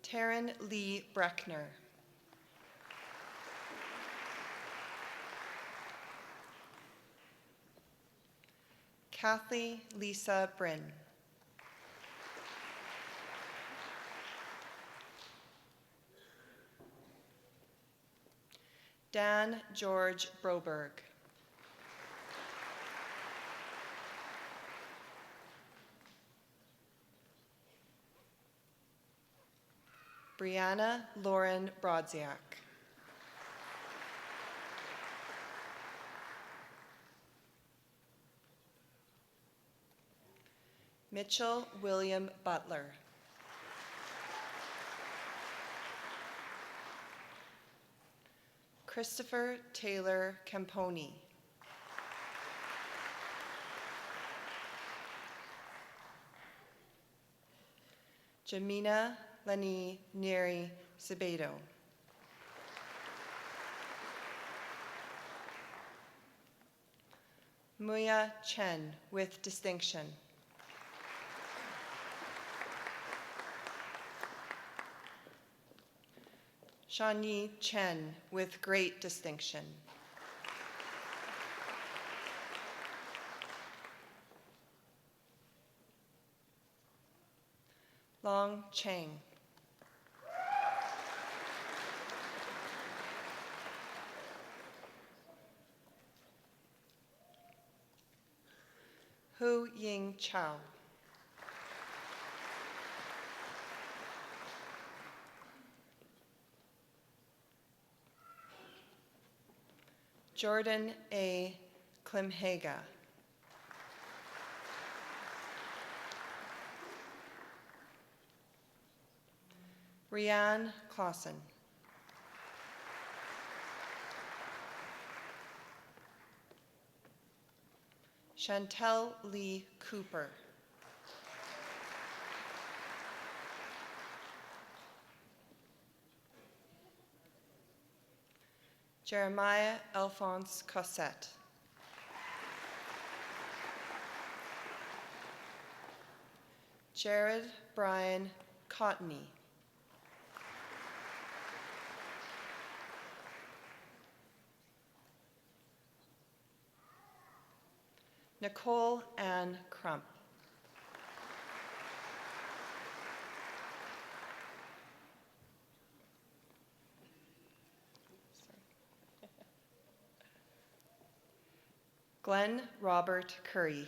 Taryn Lee Breckner. Kathleen Lisa Bryn. Dan George Broberg. Brianna Lauren Brodziak. Mitchell William Butler. Christopher Taylor Camponi. Jamina Lani Neri Zebedo. Muya Chen with distinction. Shani Chen with great distinction. Long Cheng. Hu Ying Chao. Jordan A. Klimhaga. Rianne Clausen. Chantel Lee Cooper. Jeremiah Alphonse Cossette. Jared Brian Cottony. Nicole Ann Crump. Glenn Robert Curry.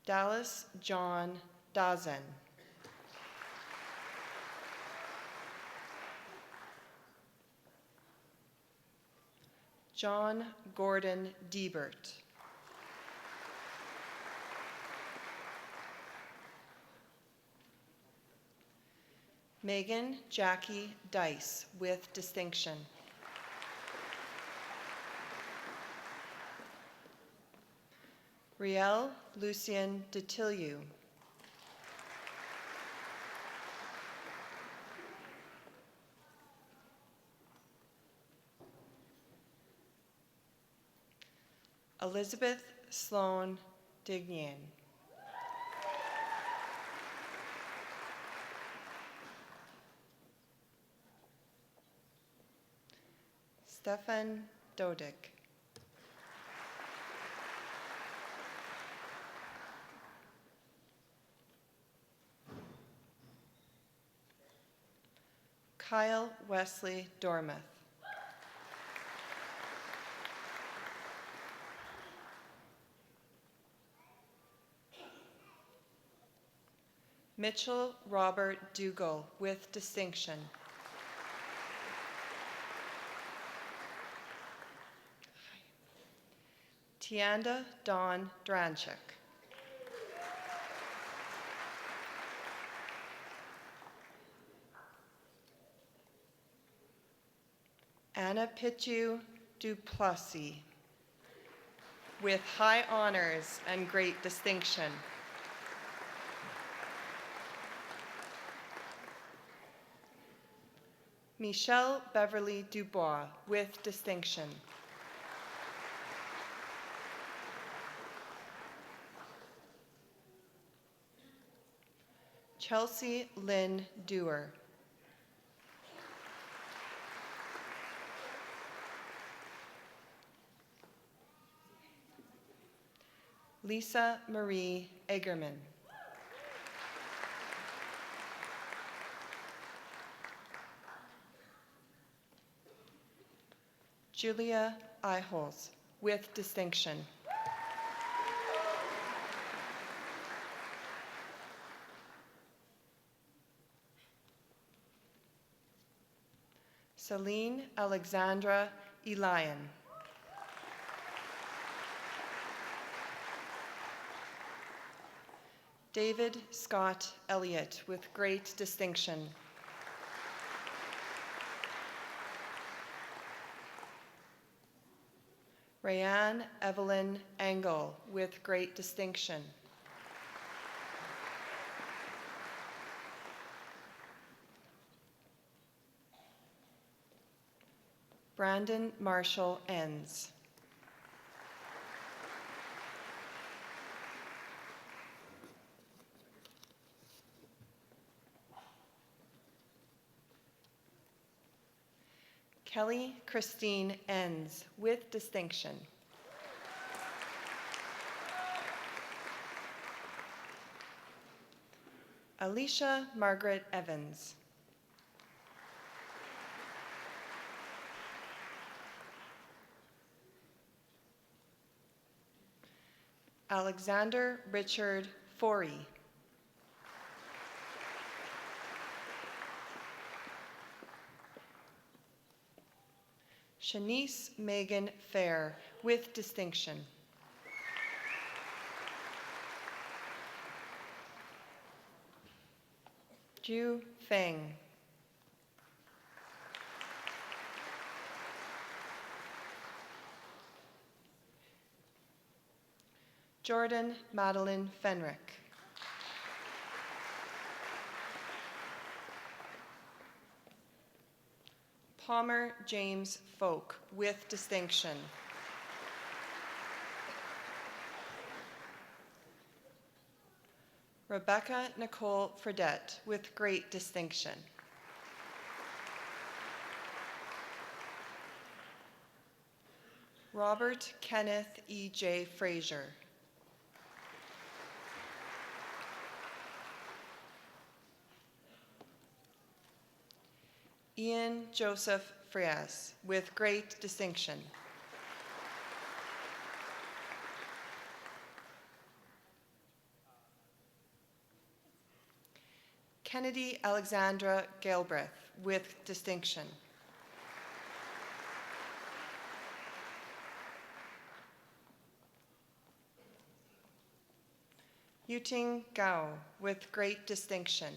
Dallas John Dazen. John Gordon Diebert. Megan Jackie Dice with distinction. Riel Lucien Detillieu. Elizabeth Sloan Dignan. Stefan Dodik. Kyle Wesley Dormuth. Mitchell Robert Dougal with distinction. Tianda Dawn Dranchik. Anna Pichu Duplessis with high honors and great distinction. Michelle Beverly Dubois with distinction. Chelsea Lynn Dewar. Lisa Marie Egerman. Julia Eichholz with distinction. Celine Alexandra Elian. David Scott Elliott with great distinction. Rayanne Evelyn Engel with great distinction. Brandon Marshall Enns. Kelly Christine Enns with distinction. Alicia Margaret Evans. Alexander Richard Forey. Shanice Megan Fair with distinction. Ju Feng. Jordan Madeline Fenrick. Palmer James Folk with distinction. Rebecca Nicole Fredette with great distinction. Robert Kenneth E.J. Frazier. Ian Joseph Frias with great distinction. Kennedy Alexandra Galbraith with distinction. Yuting Gao with great distinction.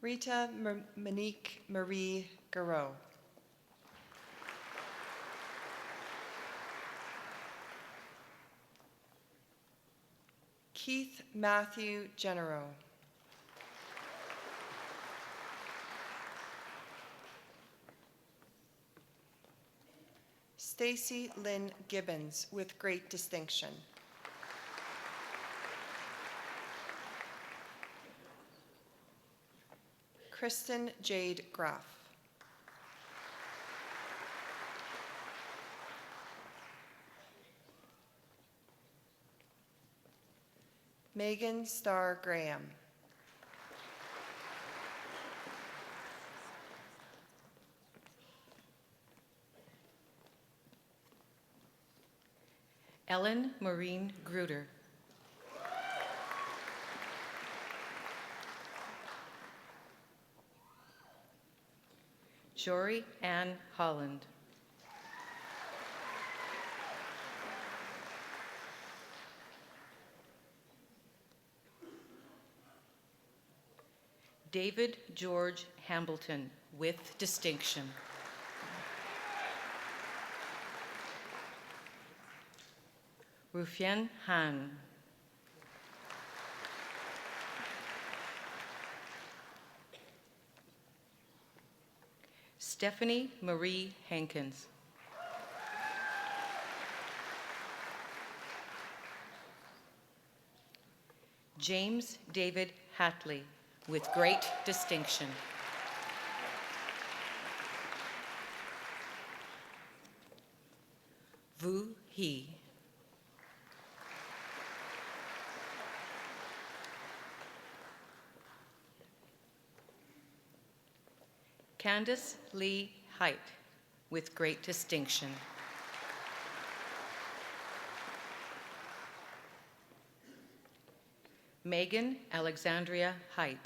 Rita Monique Marie Garreau. Keith Matthew Genero. Stacy Lynn Gibbons with great distinction. Kristen Jade Graff. Megan Starr Graham. Ellen Maureen Gruder. Jory Ann Holland. David George Hambleton, with distinction. Rufian Han. Stephanie Marie Hankins. James David Hatley, with great distinction. Vu He. Candace Lee Height, with great distinction. Megan Alexandria Height.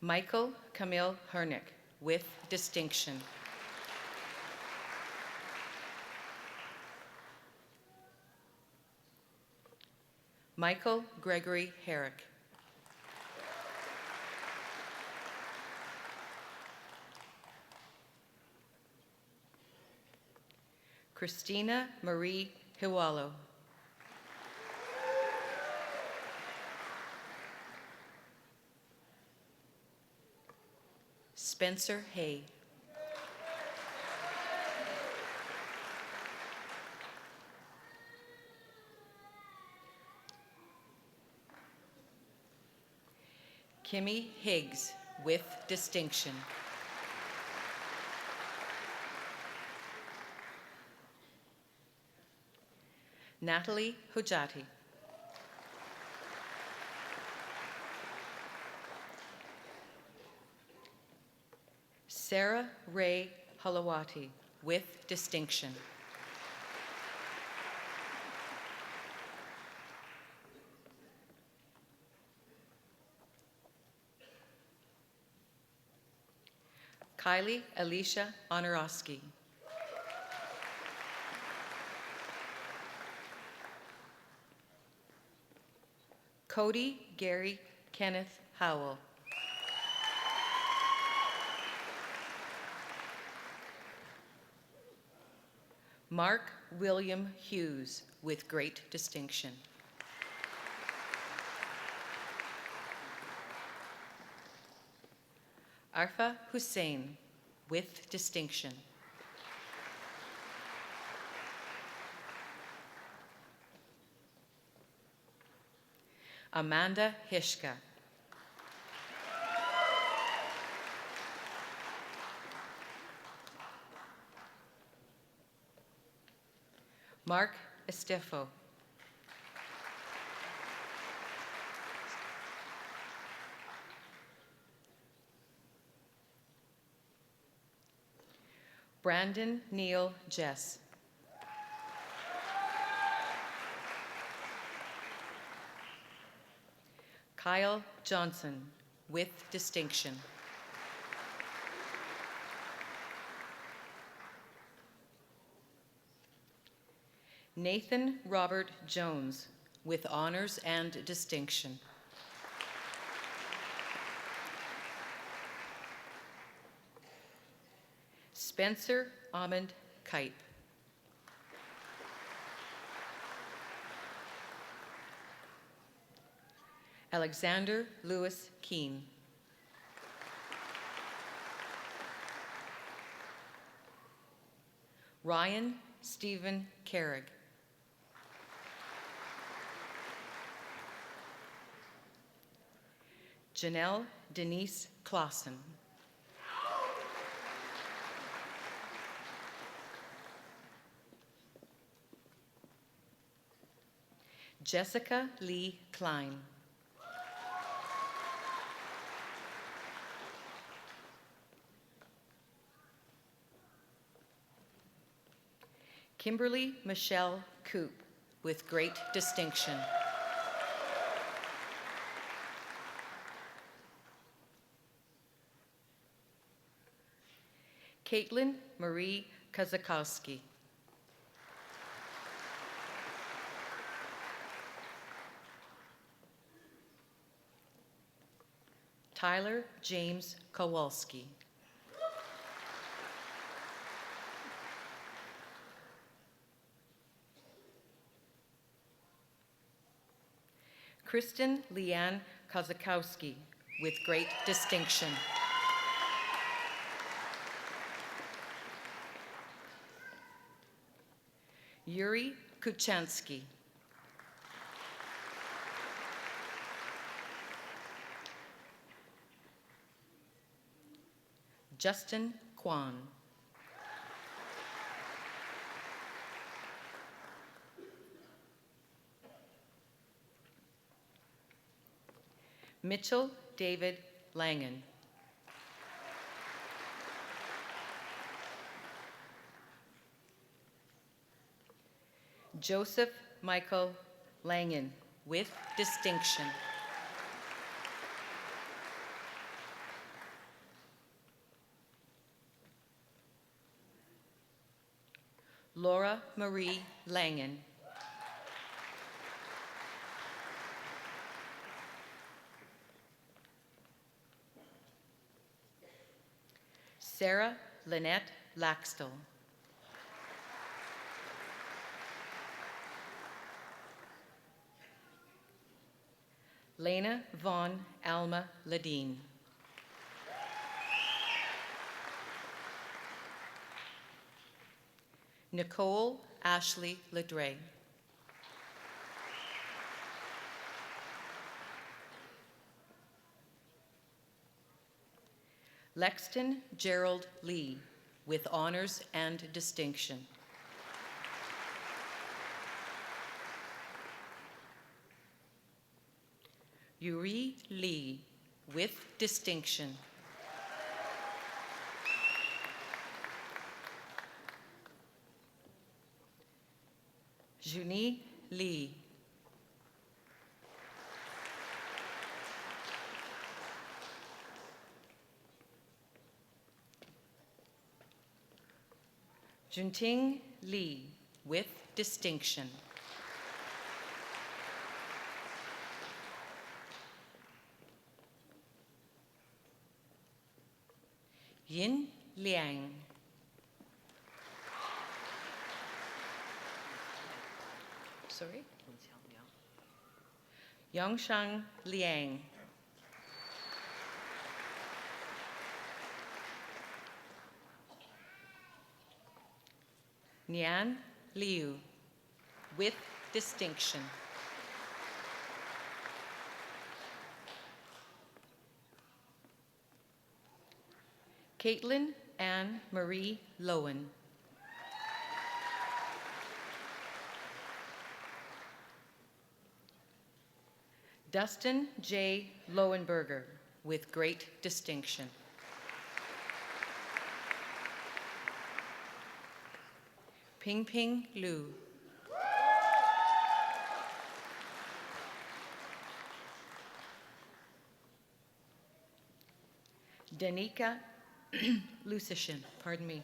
Michael Camille Hernick, with distinction. Michael Gregory Herrick. Christina Marie Hiwalo. Spencer Hay. Kimmy Higgs, with distinction. Natalie Hojati. Sarah Ray Halawati, with distinction. Kylie Alicia Honorowski. Cody Gary Kenneth Howell. Mark William Hughes, with great distinction. Arfa Hussein, with distinction. Amanda Hishka. Mark Estefo. Brandon Neal Jess. Kyle Johnson, with distinction. Nathan Robert Jones, with honors and distinction. Spencer Ahmed Kipe. Alexander Lewis Keene. Ryan Stephen Carrig. Janelle Denise Clausen. Jessica Lee Klein. Kimberly Michelle Coop, with great distinction. Caitlin Marie Kazakowski. Tyler James Kowalski. Kristen Leanne Kazakowski, with great distinction. Yuri Kuchansky. Justin Kwan. Mitchell David Langen. Joseph Michael Langen, with distinction. Laura Marie Langen. Sarah Lynette Laxtel. Lena Von Alma Ladine. Nicole Ashley Ledre. Lexton Gerald Lee, with honors and distinction. Yuri Lee, with distinction. Juni Lee. Junting Lee, with distinction. Yin Liang. Sorry? Yongshan Liang. Nian Liu, with distinction. Caitlin Anne Marie Lowen. Dustin J. Lowenberger, with great distinction. Ping Lu. Danica Lucician, pardon me.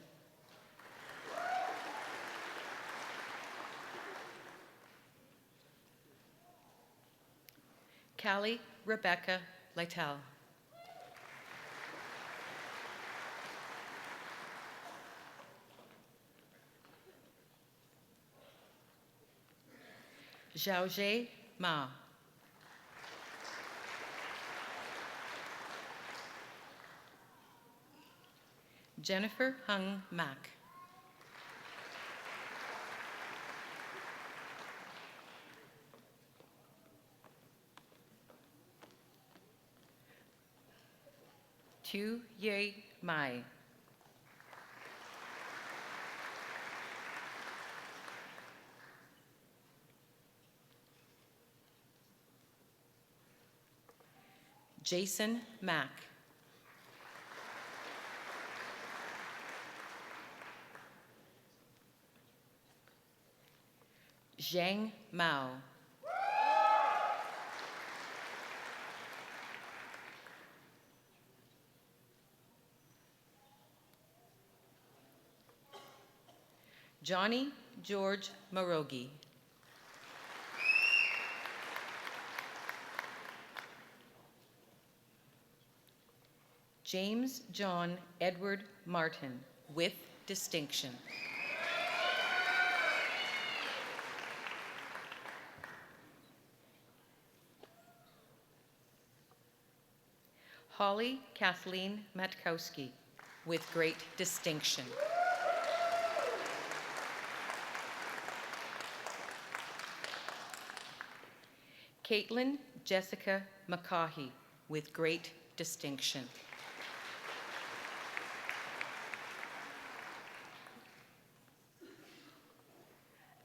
Callie Rebecca Lytle. Xiaojie Ma. Jennifer Hung Mack. Tu Ye Mai. Jason Mack. Zhang Mao. Johnny George Marogi. James John Edward Martin, with distinction. Holly Kathleen Matkowski, with great distinction. Caitlin Jessica McCaughey, with great distinction.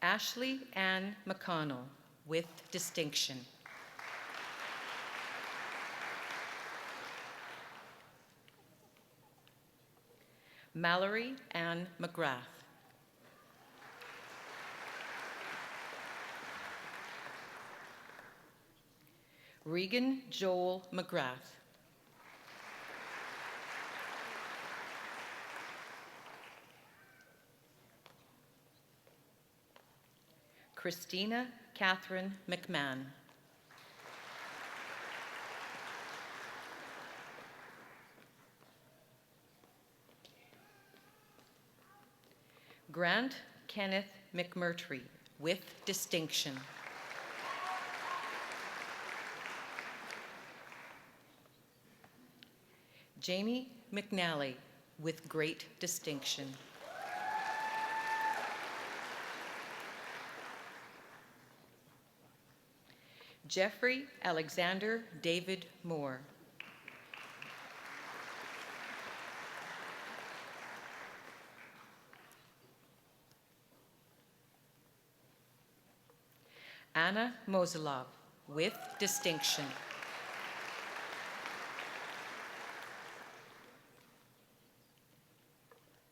Ashley Ann McConnell, with distinction. Mallory Ann McGrath. Regan Joel McGrath. Christina Catherine McMahon. Grant Kenneth McMurtry, with distinction. Jamie McNally, with great distinction. Jeffrey Alexander David Moore. Anna Moselov, with distinction.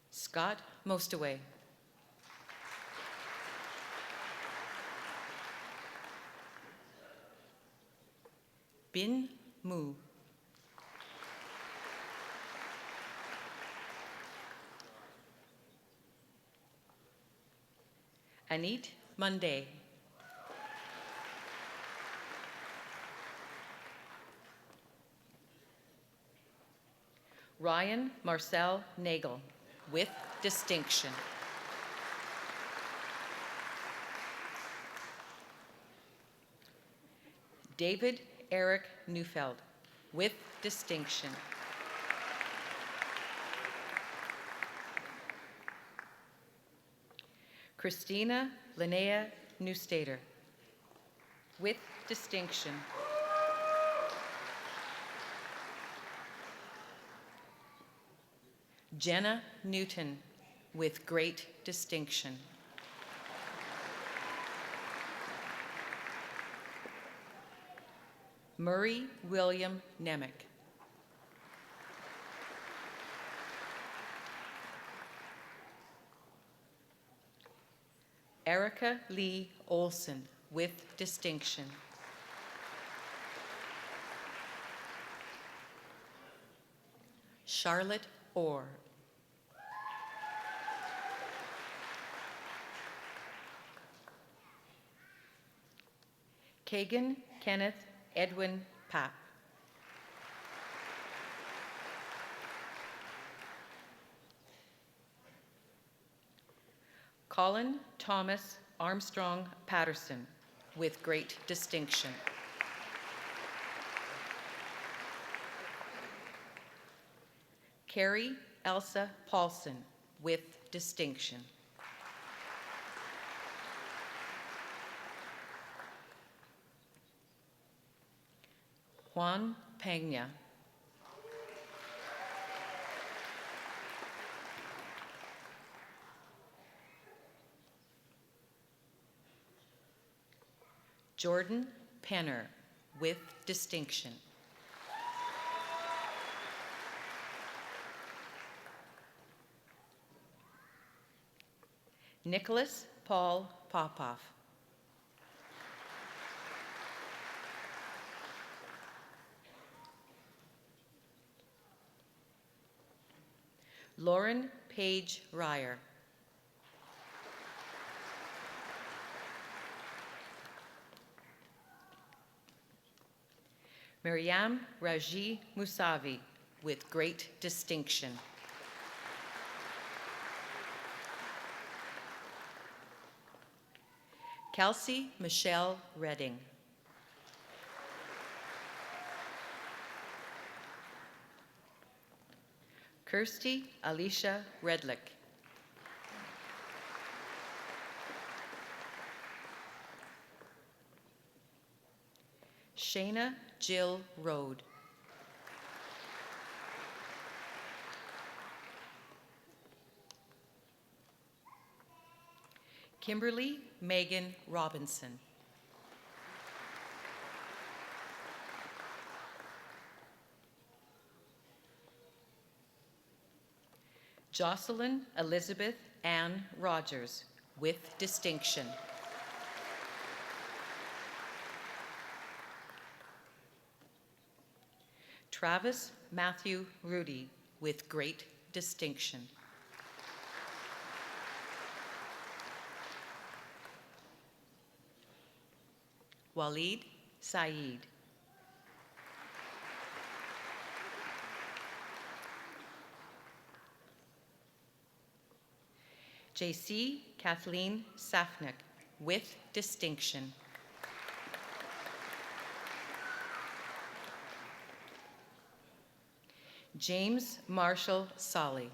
Scott Mostaway. Bin Mu. Anit Monday. Ryan Marcel Nagel, with distinction. David Eric Neufeld, with distinction. Christina Linnea Neustader, with distinction. Jenna Newton, with great distinction. Murray William Nemec. Erica Lee Olson, with distinction. Charlotte Orr. Kagan Kenneth Edwin Papp. Colin Thomas Armstrong Patterson, with great distinction. Carrie Elsa Paulson, with distinction. Juan Pena. Jordan Penner, with distinction. Nicholas Paul Popoff. Lauren Page Ryer. Mariam Raji Musavi, with great distinction. Kelsey Michelle Redding. Kirsty Alicia Redlick. Shayna Jill Rode. Kimberly Megan Robinson. Jocelyn Elizabeth Ann Rogers, with distinction. Travis Matthew Rudy, with great distinction. Waleed Saeed. JC Kathleen Safnik, with distinction. James Marshall Solly.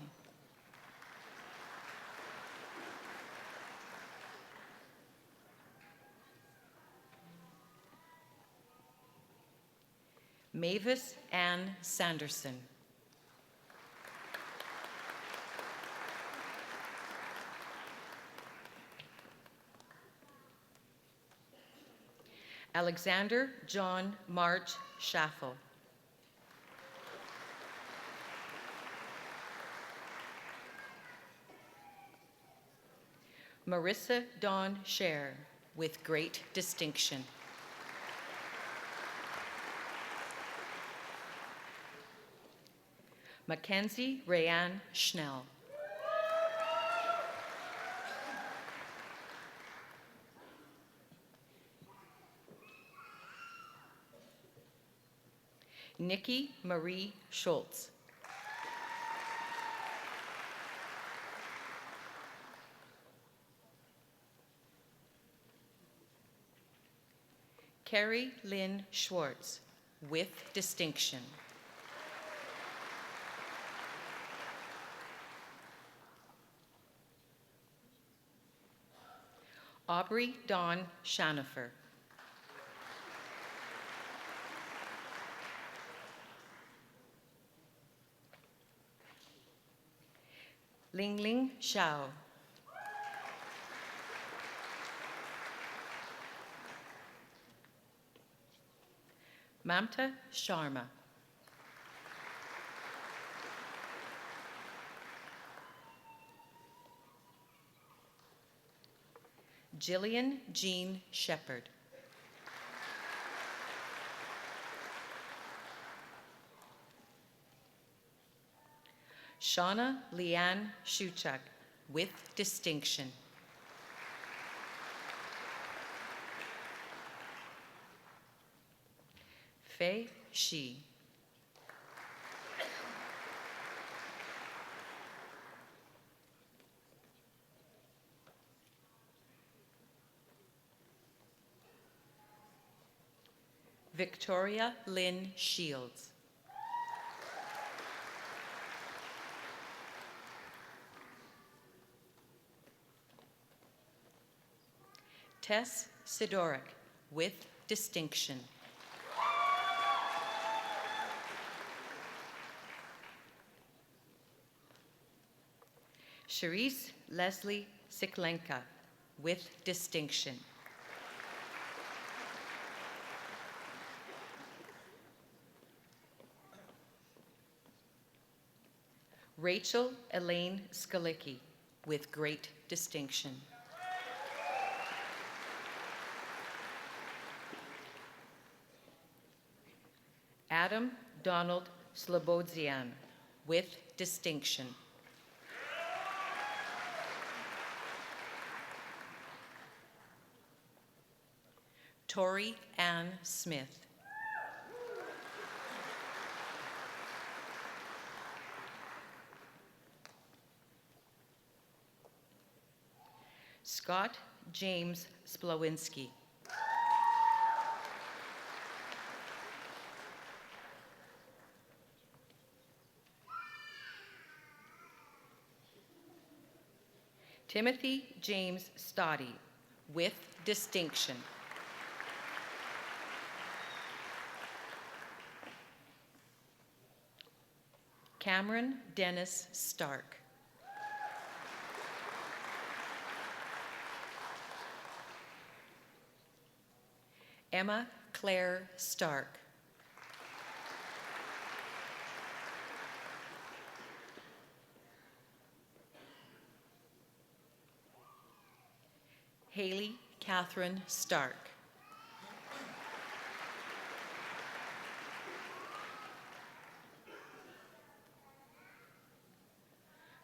Mavis Ann Sanderson. Alexander John March Schaffel. Marissa Dawn Scher, with great distinction. Mackenzie Rayanne Schnell. Nikki Marie Schultz. Carrie Lynn Schwartz, with distinction. Aubrey Dawn Shanifer. Lingling Xiao. Mamta Sharma. Jillian Jean Shepherd. Shauna Leanne Shuchak, with distinction. Fei Shi. Victoria Lynn Shields. Tess Sidorik, with distinction. Cherise Leslie Siklenka, with distinction. Rachel Elaine Skalicki. with great distinction. Adam Donald Slobodzian, with distinction. Tori Ann Smith. Scott James Splowinski. Timothy James Stoddy, with distinction. Cameron Dennis Stark. Emma Claire Stark. Haley Catherine Stark.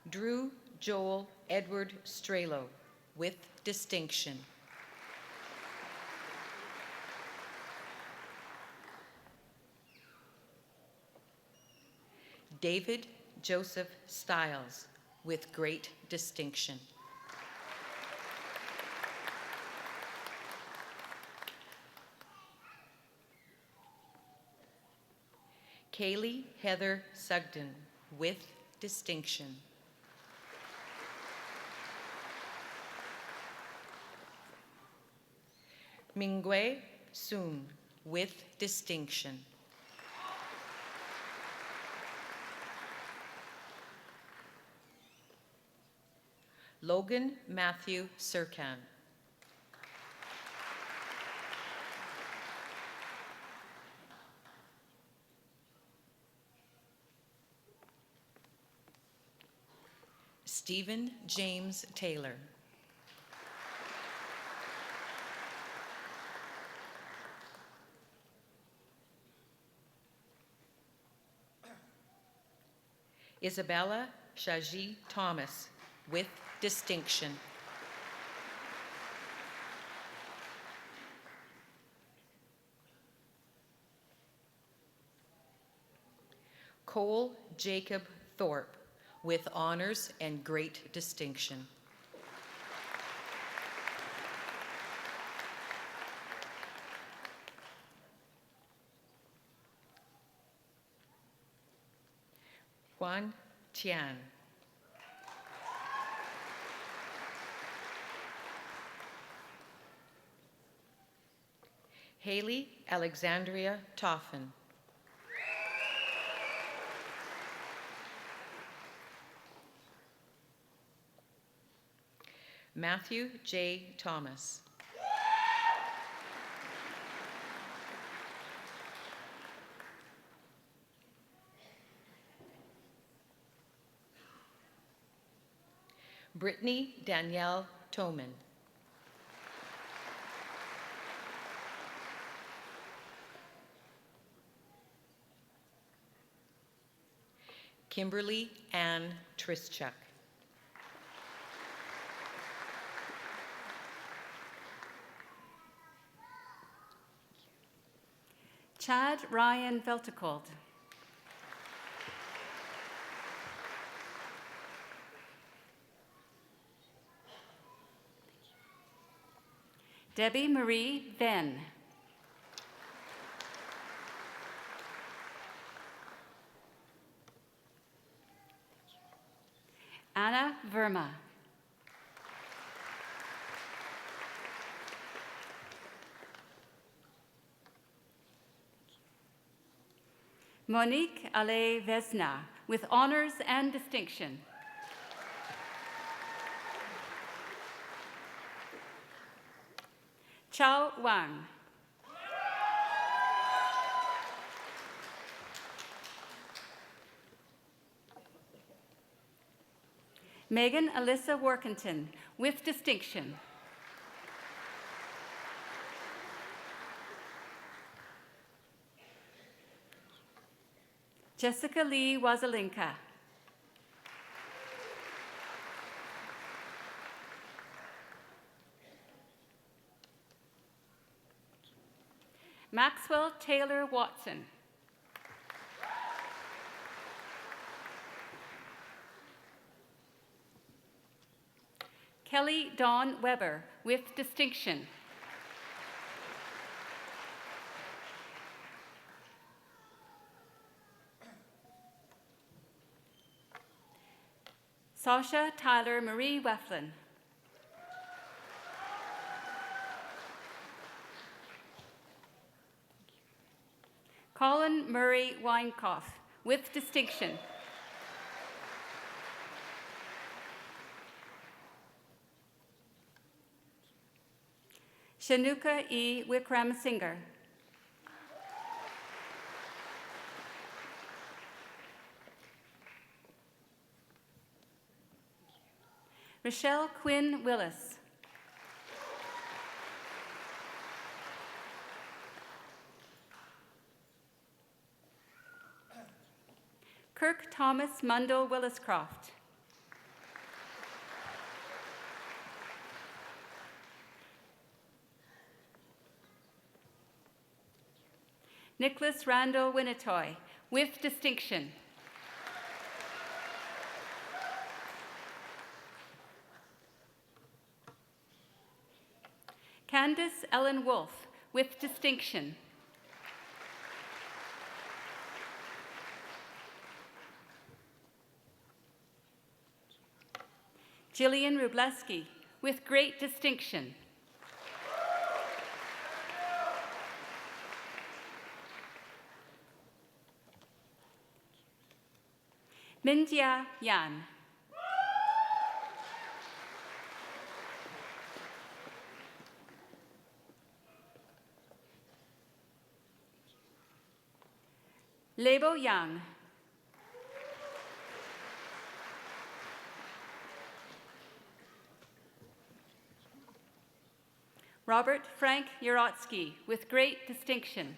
Drew Joel Edward Strelo, with distinction. David Joseph Stiles, with great distinction. Kaylee Heather Sugden, with distinction. Mingwei Sun, with distinction. Logan Matthew Sirkan. Stephen James Taylor. Isabella Shaji Thomas, with distinction. Cole Jacob Thorpe, with honors and great distinction. Juan Tian. Haley Alexandria Toffin. Matthew J. Thomas. Brittany Danielle Toman. Kimberly Ann Trischuk. Chad Ryan Veltekold. Debbie Marie Venn. Anna Verma. Monique Ale Vesna, with honors and distinction. Chao Wang. Megan Alyssa Workington, with distinction. Jessica Lee Wazelinka. Maxwell Taylor Watson. Kelly Dawn Weber, with distinction. Sasha Tyler Marie Weflin. Colin Murray Weinkoff, with distinction. Shanuka E. Wickramasinghe. Rochelle Quinn Willis. Kirk Thomas Mundell Williscroft. Nicholas Randall Winnetoy, with distinction. Candace Ellen Wolfe, with distinction. Jillian Rubleski, with great distinction. Minjia Yan. Lebo Yang. Robert Frank Yarotsky, with great distinction.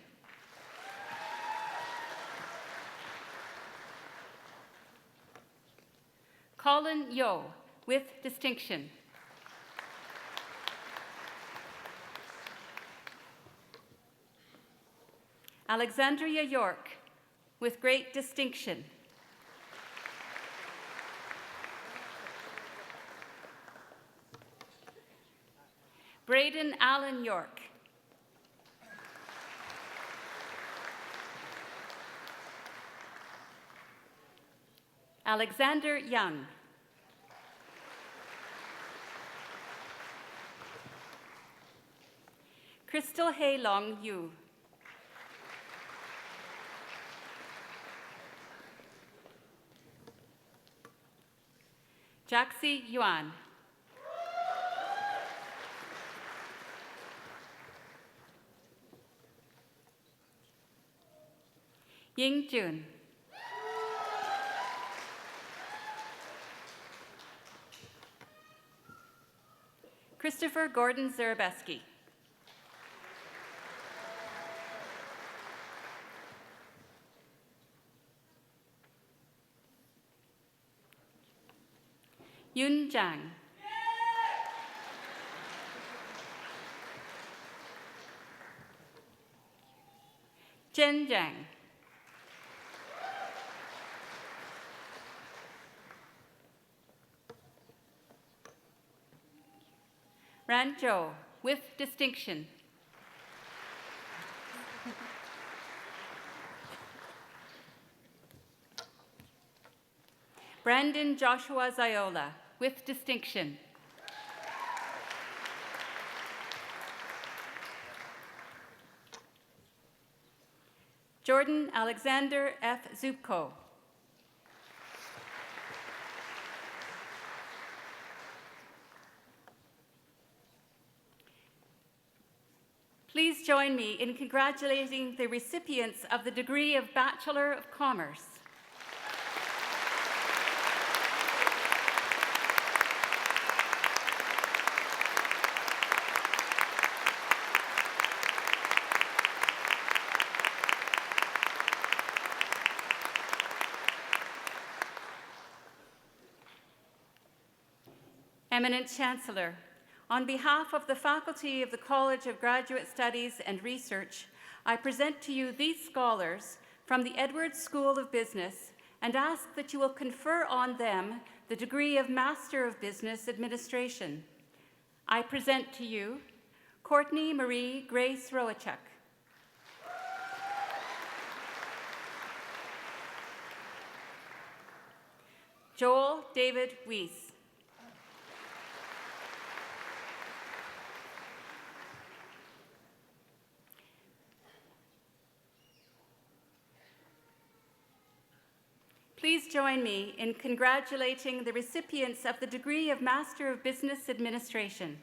Colin Yo, with distinction. Alexandria York, with great distinction. Braden Allen York. Alexander Young. Crystal Haylong Yu. Jaxi Yuan. Ying Jun. Christopher Gordon Zarabeski. Yun Zhang. Jen Zhang. Ran Zhou, with distinction. Brandon Joshua Ziola, with distinction. Jordan Alexander F. Zupko. Please join me in congratulating the recipients of the degree of Bachelor of Commerce. Eminent Chancellor, on behalf of the faculty of the College of Graduate Studies and Research, I present to you these scholars from the Edwards School of Business and ask that you will confer on them the degree of Master of Business Administration. I present to you Courtney Marie Grace Roachuk, Joel David Weiss, please join me in congratulating the recipients of the degree of Master of Business Administration.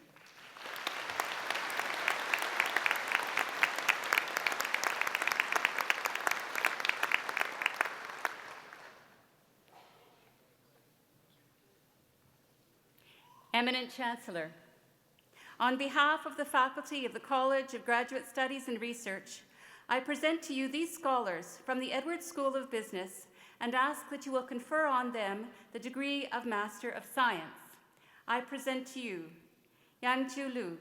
Eminent Chancellor, on behalf of the faculty of the College of Graduate Studies and Research, I present to you these scholars from the Edwards School of Business and ask that you will confer on them the degree of Master of Science. I present to you Yangju Lu,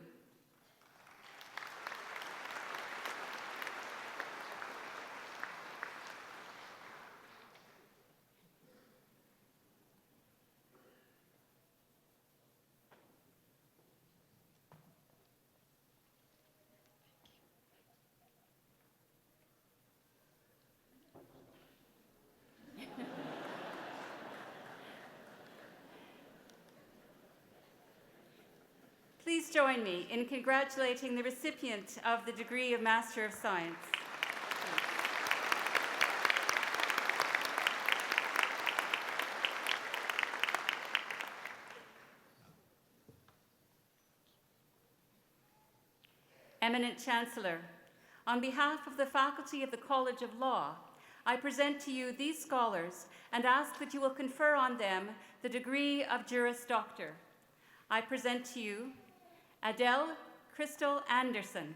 please join me in congratulating the recipient of the degree of Master of Science. Eminent Chancellor, on behalf of the faculty of the College of Law, I present to you these scholars and ask that you will confer on them the degree of Juris Doctor. I present to you Adele Crystal Anderson,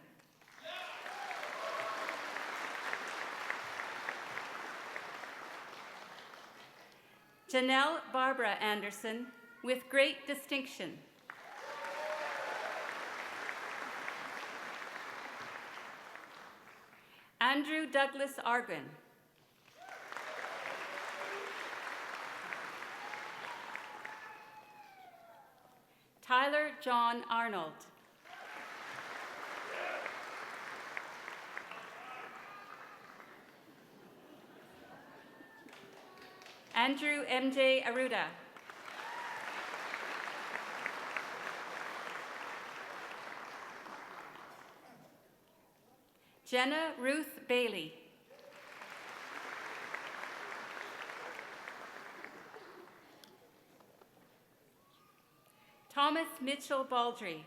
Janelle Barbara Anderson, with great distinction. Andrew Douglas Argren, Tyler John Arnold, Andrew MJ Aruda, Jenna Ruth Bailey, Thomas Mitchell Baldry,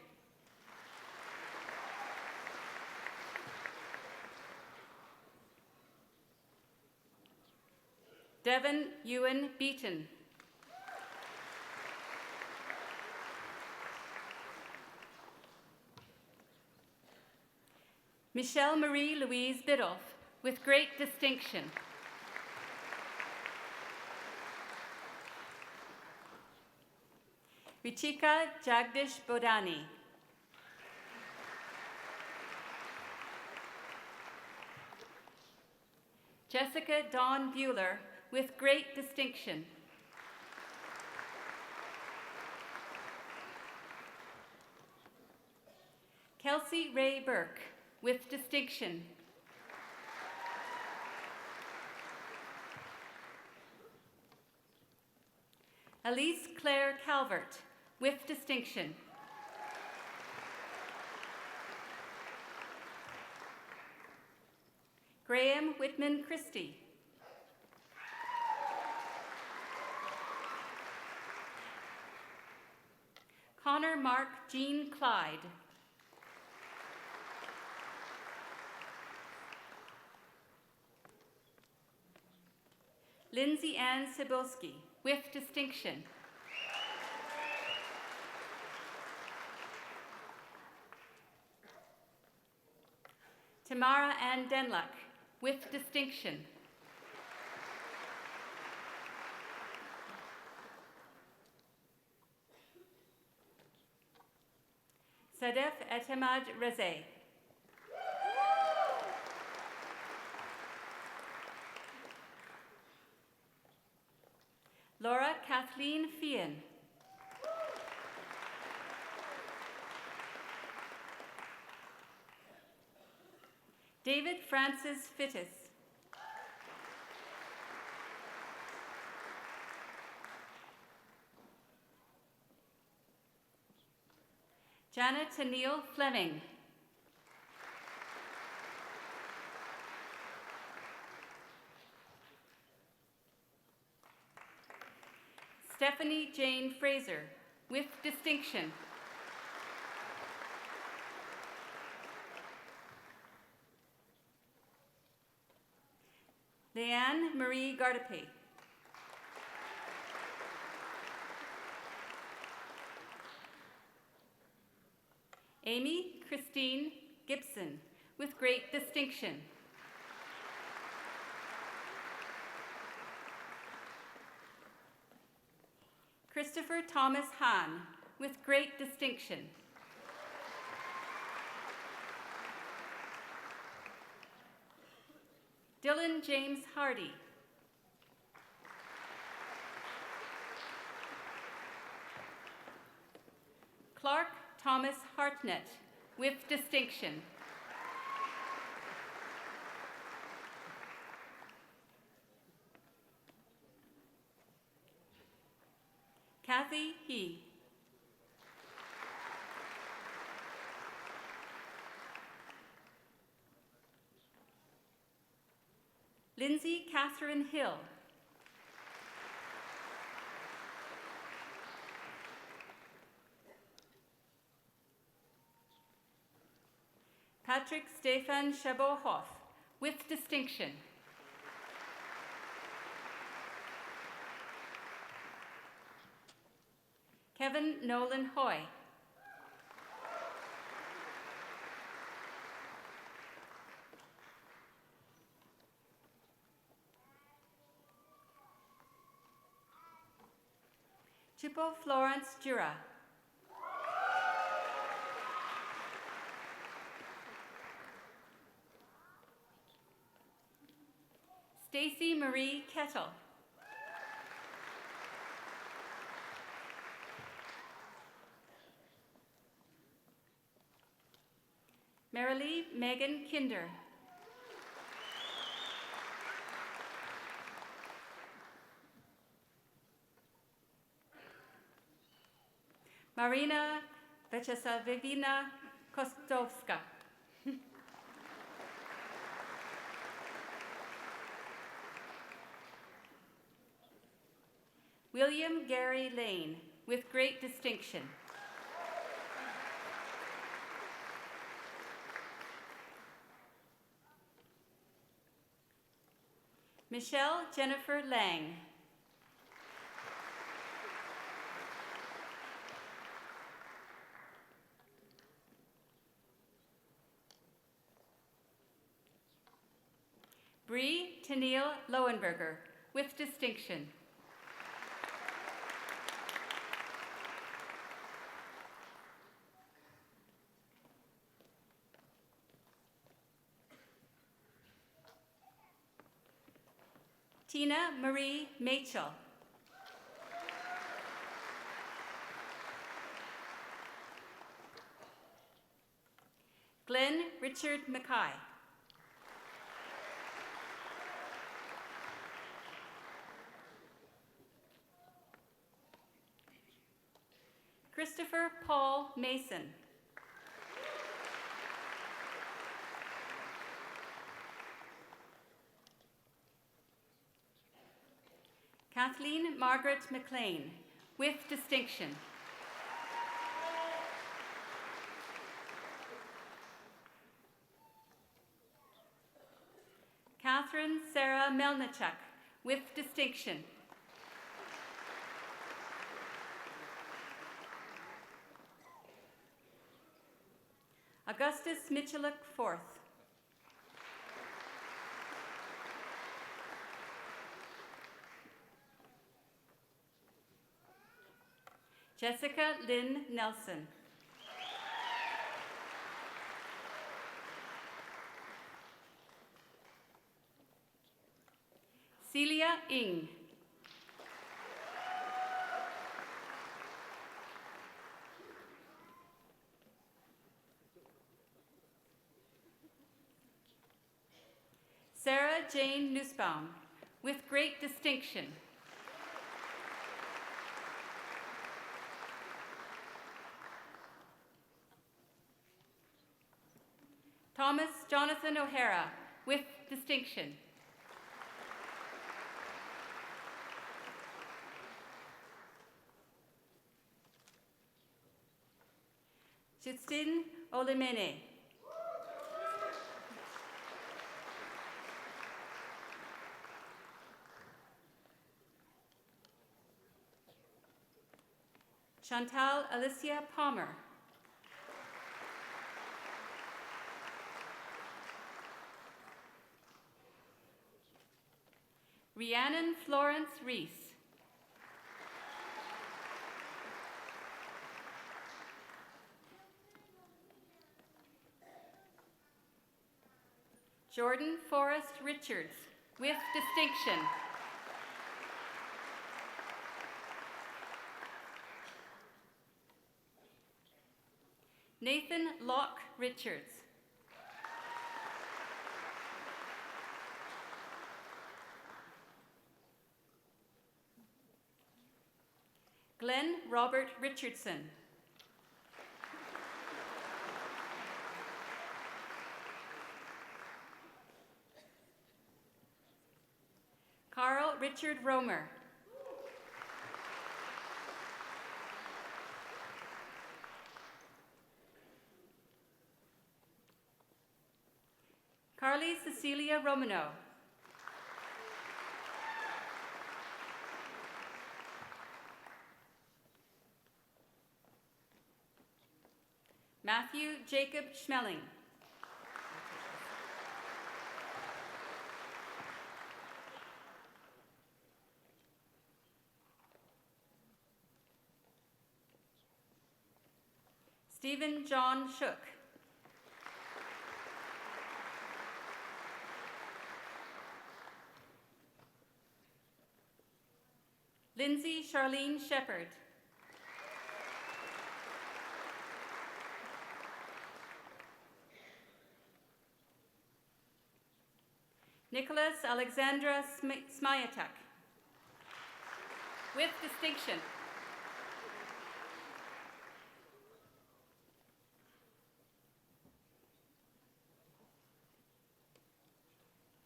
Devin Ewan Beaton, Michelle Marie Louise Biddulph, with great distinction. Richika Jagdish Bodani, Jessica Dawn Bueller, with great distinction. Kelsey Ray Burke, with distinction. Elise Claire Calvert, with distinction. Graham Whitman Christie, Connor Mark Jean Clyde, Lindsay Ann Cybulski, with distinction. Tamara Ann Denluck, with distinction. Sadef Etemad Reze. Laura Kathleen Fian. David Francis Fittis. Janet Tennille Fleming. Stephanie Jane Fraser, with distinction. Leanne Marie Gardapi. Amy Christine Gibson, with great distinction. Christopher Thomas Hahn, with great distinction. Dylan James Hardy. Clark Thomas Hartnett, with distinction. Kathy He. Lindsay Catherine Hill. Patrick Stefan Chabot-Hoff, with distinction. Kevin Nolan Hoy. Chippo Florence Jura. Stacy Marie Kettle. Marilee Megan Kinder. Marina Vecheslavina Kostovska. William Gary Lane, with great distinction. Michelle Jennifer Lang. Bree Tennille Lowenberger, with distinction. Tina Marie Machel. Glenn Richard Mackay. Christopher Paul Mason. Kathleen Margaret McLean, with distinction. Catherine Sarah Melnichuk, with distinction. Augustus Michalik IV. Jessica Lynn Nelson. Celia Ng. Sarah Jane Nussbaum, with great distinction. Thomas Jonathan O'Hara, with distinction. Justine Olemene. Chantal Alicia Palmer. Rhiannon Florence Reese. Jordan Forrest Richards, with distinction. Nathan Locke Richards. Glenn Robert Richardson. Carl Richard Romer. Carly Cecilia Romano. Matthew Jacob Schmeling. Stephen John Shook. Lindsay Charlene Shepherd. Nicholas Alexandra Smayatuk, with distinction.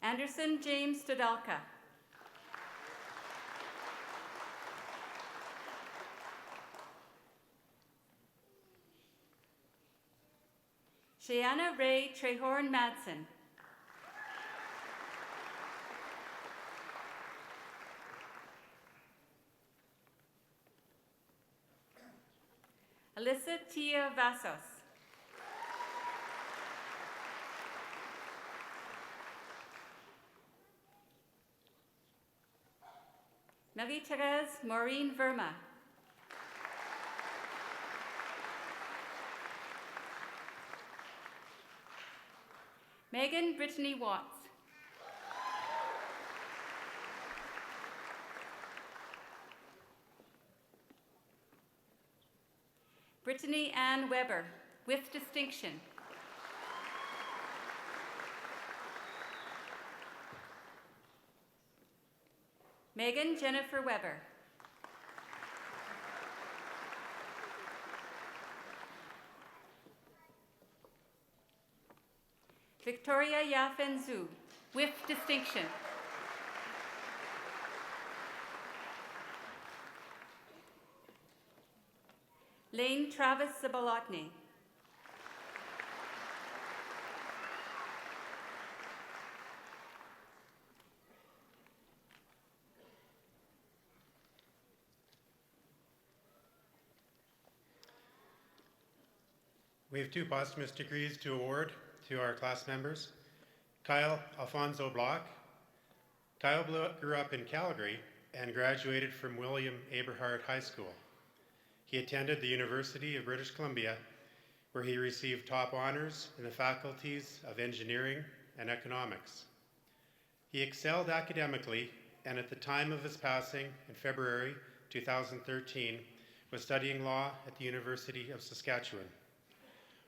Anderson James Stodalka. Shayanna Ray Trehorn Madsen. Alyssa Tia Vassos. Marie-Thérèse Maureen Verma. Megan Brittany Watts. Brittany Ann Weber, with distinction. Megan Jennifer Weber. Victoria Yafen Zhu, with distinction. Lane Travis Zabolotny. We have 2 posthumous degrees to award to our class members. Kyle Alfonso Block. Kyle grew up in Calgary and graduated from William Aberhart High School. He attended the University of British Columbia, where he received top honors in the faculties of engineering and economics. He excelled academically and at the time of his passing in February 2013, was studying law at the University of Saskatchewan.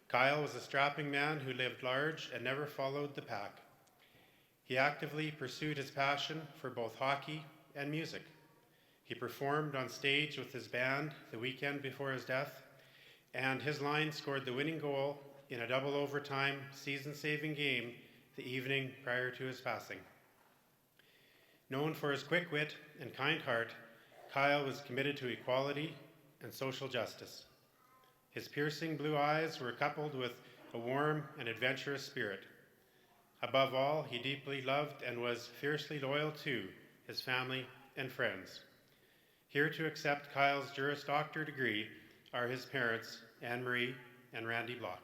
Kyle was a strapping man who lived large and never followed the pack. He actively pursued his passion for both hockey and music. He performed on stage with his band the weekend before his death, and his line scored the winning goal in a double overtime season-saving game the evening prior to his passing. Known for his quick wit and kind heart, Kyle was committed to equality and social justice. His piercing blue eyes were coupled with a warm and adventurous spirit. Above all, he deeply loved and was fiercely loyal to his family and friends. Here to accept Kyle's Juris Doctor degree are his parents, Anne Marie and Randy Block.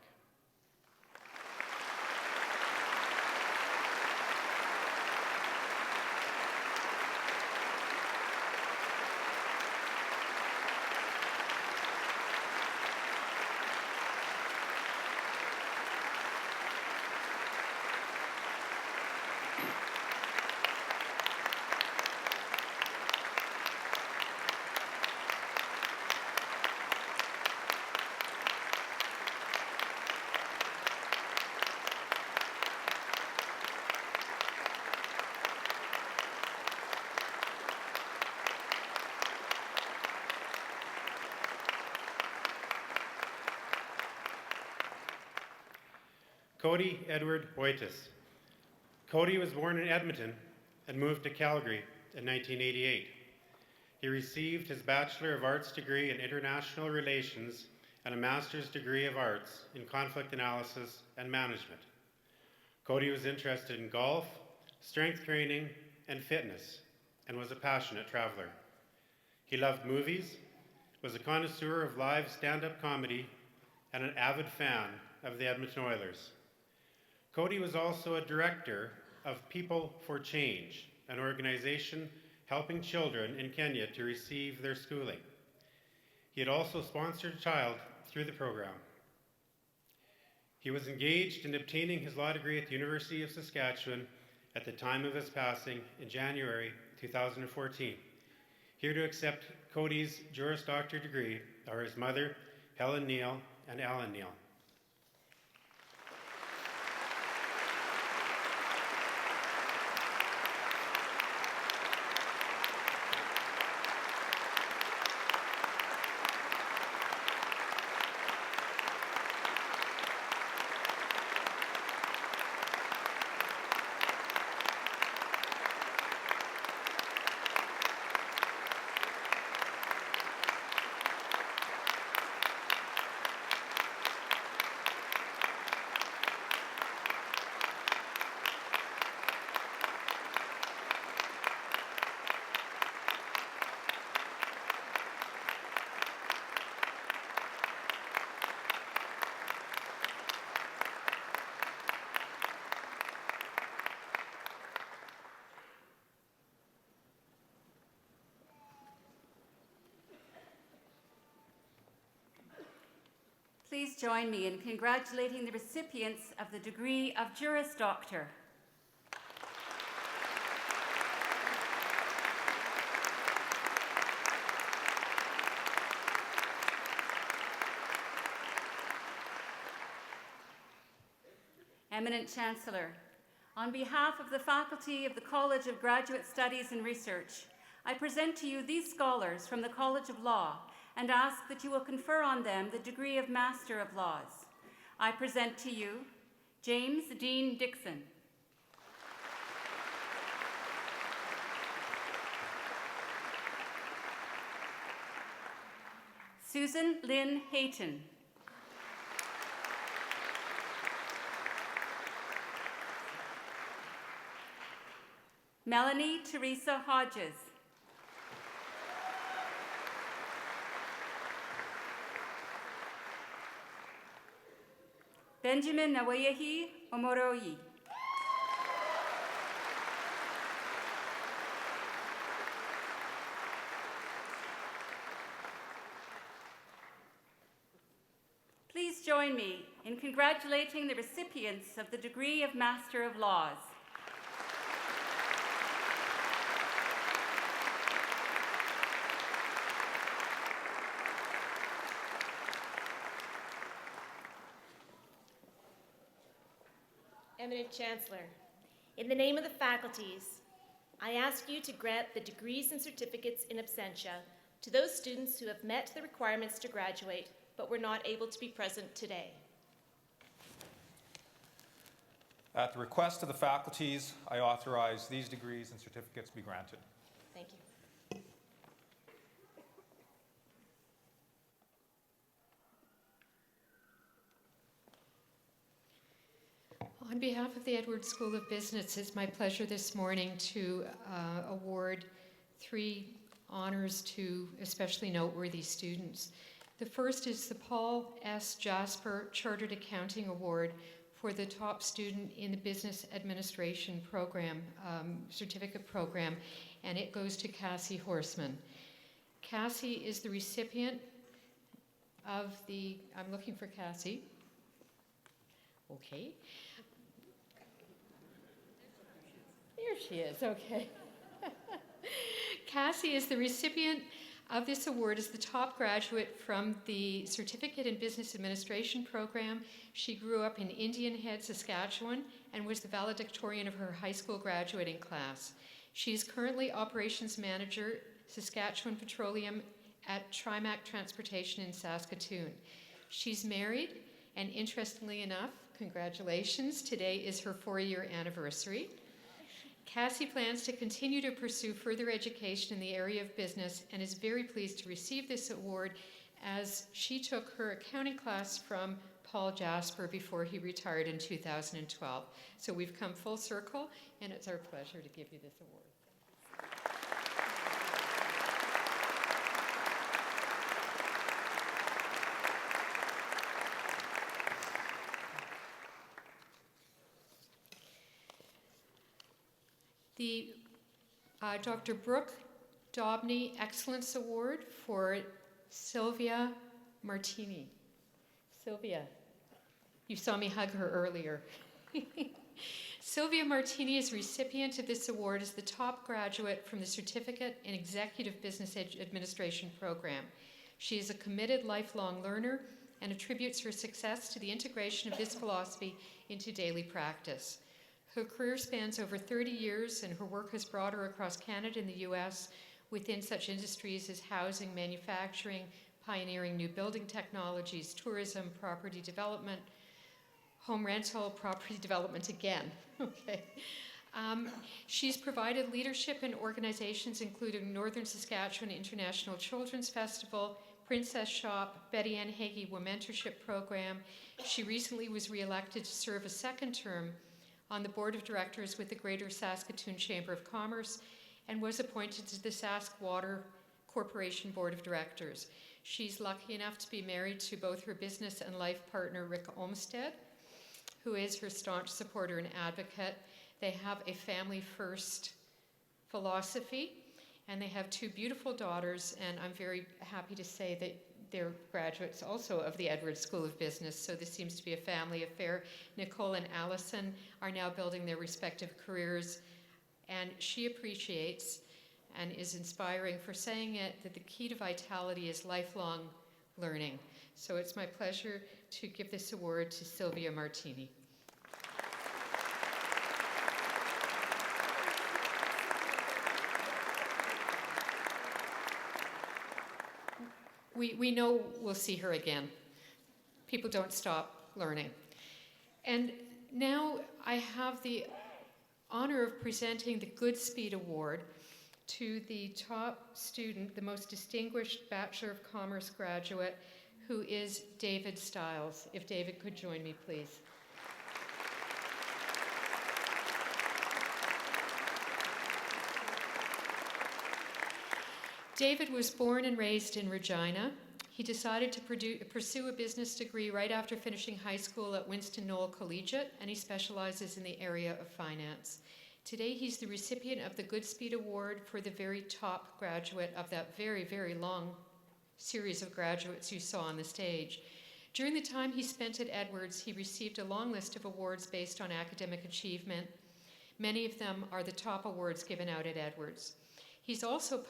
Cody Edward Wojtis. Cody was born in Edmonton and moved to Calgary in 1988. He received his Bachelor of Arts degree in International Relations and a Master's degree of Arts in Conflict Analysis and Management. Cody was interested in golf, strength training, and fitness, and was a passionate traveler. He loved movies, was a connoisseur of live stand-up comedy, and an avid fan of the Edmonton Oilers. Cody was also a director of People for Change, an organization helping children in Kenya to receive their schooling. He had also sponsored a child through the program. He was engaged in obtaining his law degree at the University of Saskatchewan at the time of his passing in January 2014. Here to accept Cody's Juris Doctor degree are his mother, Helen Neal, and Alan Neal. Please join me in congratulating the recipients of the degree of Juris Doctor. Eminent Chancellor, on behalf of the faculty of the College of Graduate Studies and Research, I present to you these scholars from the College of Law and ask that you will confer on them the degree of Master of Laws. I present to you James Dean Dixon, Susan Lynn Hayton, Melanie Teresa Hodges, Benjamin Nawayahi Omoroyi, please join me in congratulating the recipients of the degree of Master of Laws. Eminent Chancellor, in the name of the faculties, I ask you to grant the degrees and certificates in absentia to those students who have met the requirements to graduate but were not able to be present today. At the request of the faculties, I authorize these degrees and certificates be granted. Thank you. On behalf of the Edwards School of Business, it's my pleasure this morning to award 3 honors to especially noteworthy students. The first is the Paul S. Jasper Chartered Accounting Award for the top student in the Business Administration Program, certificate program, and it goes to Cassie Horseman. Cassie is the recipient of the, I'm looking for Cassie. Okay. There she is, okay. Cassie is the recipient of this award as the top graduate from the Certificate in Business Administration program. She grew up in Indian Head, Saskatchewan, and was the valedictorian of her high school graduating class. She is currently Operations Manager, Saskatchewan Petroleum at Trimac Transportation in Saskatoon. She's married, and interestingly enough, congratulations, today is her 4-year anniversary. Cassie plans to continue to pursue further education in the area of business and is very pleased to receive this award as she took her accounting class from Paul Jasper before he retired in 2012. So we've come full circle, and it's our pleasure to give you this award. The Dr. Brooke Dobney Excellence Award for Sylvia Martini. Sylvia, you saw me hug her earlier. Sylvia Martini is recipient of this award as the top graduate from the Certificate in Executive Business Administration program. She is a committed lifelong learner and attributes her success to the integration of this philosophy into daily practice. Her career spans over 30 years, and her work has brought her across Canada and the U.S. within such industries as housing, manufacturing, pioneering new building technologies, tourism, property development, home rental, property development again. Okay. She's provided leadership in organizations including Northern Saskatchewan International Children's Festival, Princess Shop, Betty Ann Hagee Womentorship Program. She recently was re-elected to serve a 2nd term on the board of directors with the Greater Saskatoon Chamber of Commerce and was appointed to the Sask Water Corporation Board of Directors. She's lucky enough to be married to both her business and life partner, Rick Olmsted, who is her staunch supporter and advocate. They have a family-first philosophy, and they have 2 beautiful daughters, and I'm very happy to say that they're graduates also of the Edwards School of Business, so this seems to be a family affair. Nicole and Allison are now building their respective careers, and she appreciates and is inspiring for saying it that the key to vitality is lifelong learning. So it's my pleasure to give this award to Sylvia Martini. We know we'll see her again. People don't stop learning. And now I have the honor of presenting the Goodspeed Award to the top student, the most distinguished Bachelor of Commerce graduate, who is David Stiles. If David could join me, please. David was born and raised in Regina. He decided to pursue a business degree right after finishing high school at Winston Knoll Collegiate, and he specializes in the area of finance. Today, he's the recipient of the Goodspeed Award for the very top graduate of that very, very long series of graduates you saw on the stage. During the time he spent at Edwards, he received a long list of awards based on academic achievement. Many of them are the top awards given out at Edwards. He's also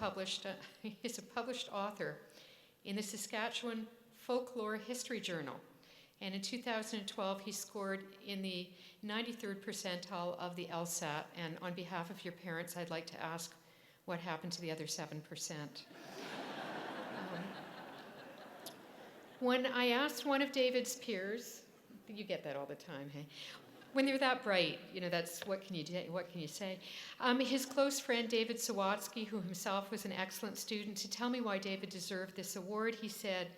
he's a published author in the Saskatchewan Folklore History Journal, And in 2012, he scored in the 93rd percentile of the LSAT. And on behalf of your parents, I'd like to ask what happened to the other 7%. When I asked one of David's peers, you get that all the time, hey? When they're that bright, that's what can you do? What can you say? His close friend David Sawatsky, who himself was an excellent student, to tell me why David deserved this award, he said,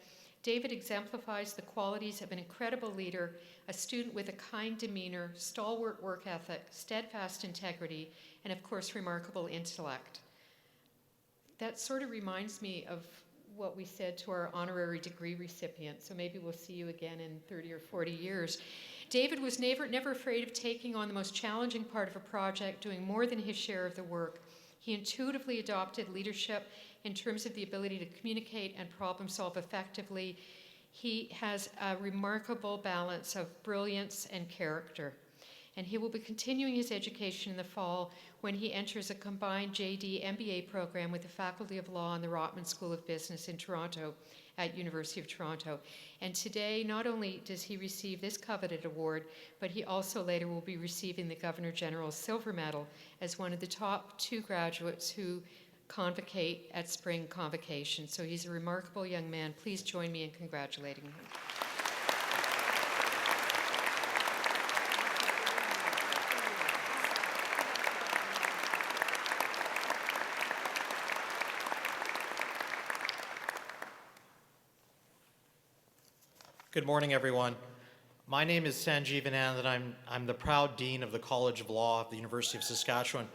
"David exemplifies the qualities of an incredible leader, a student with a kind demeanor, stalwart work ethic, steadfast integrity, and of course, remarkable intellect." That sort of reminds me of what we said to our honorary degree recipient, so maybe we'll see you again in 30 or 40 years. David was never afraid of taking on the most challenging part of a project, doing more than his share of the work. He intuitively adopted leadership in terms of the ability to communicate and problem solve effectively. He has a remarkable balance of brilliance and character. And he will be continuing his education in the fall when he enters a combined JD MBA program with the Faculty of Law and the Rotman School of Business in Toronto at University of Toronto. And today, not only does he receive this coveted award, but he also later will be receiving the Governor General's Silver Medal as one of the top 2 graduates who convocate at Spring Convocation. So he's a remarkable young man. Please join me in congratulating him. Good morning, everyone. My name is Sanjeev Anand, and I'm the proud Dean of the College of Law of the University of Saskatchewan.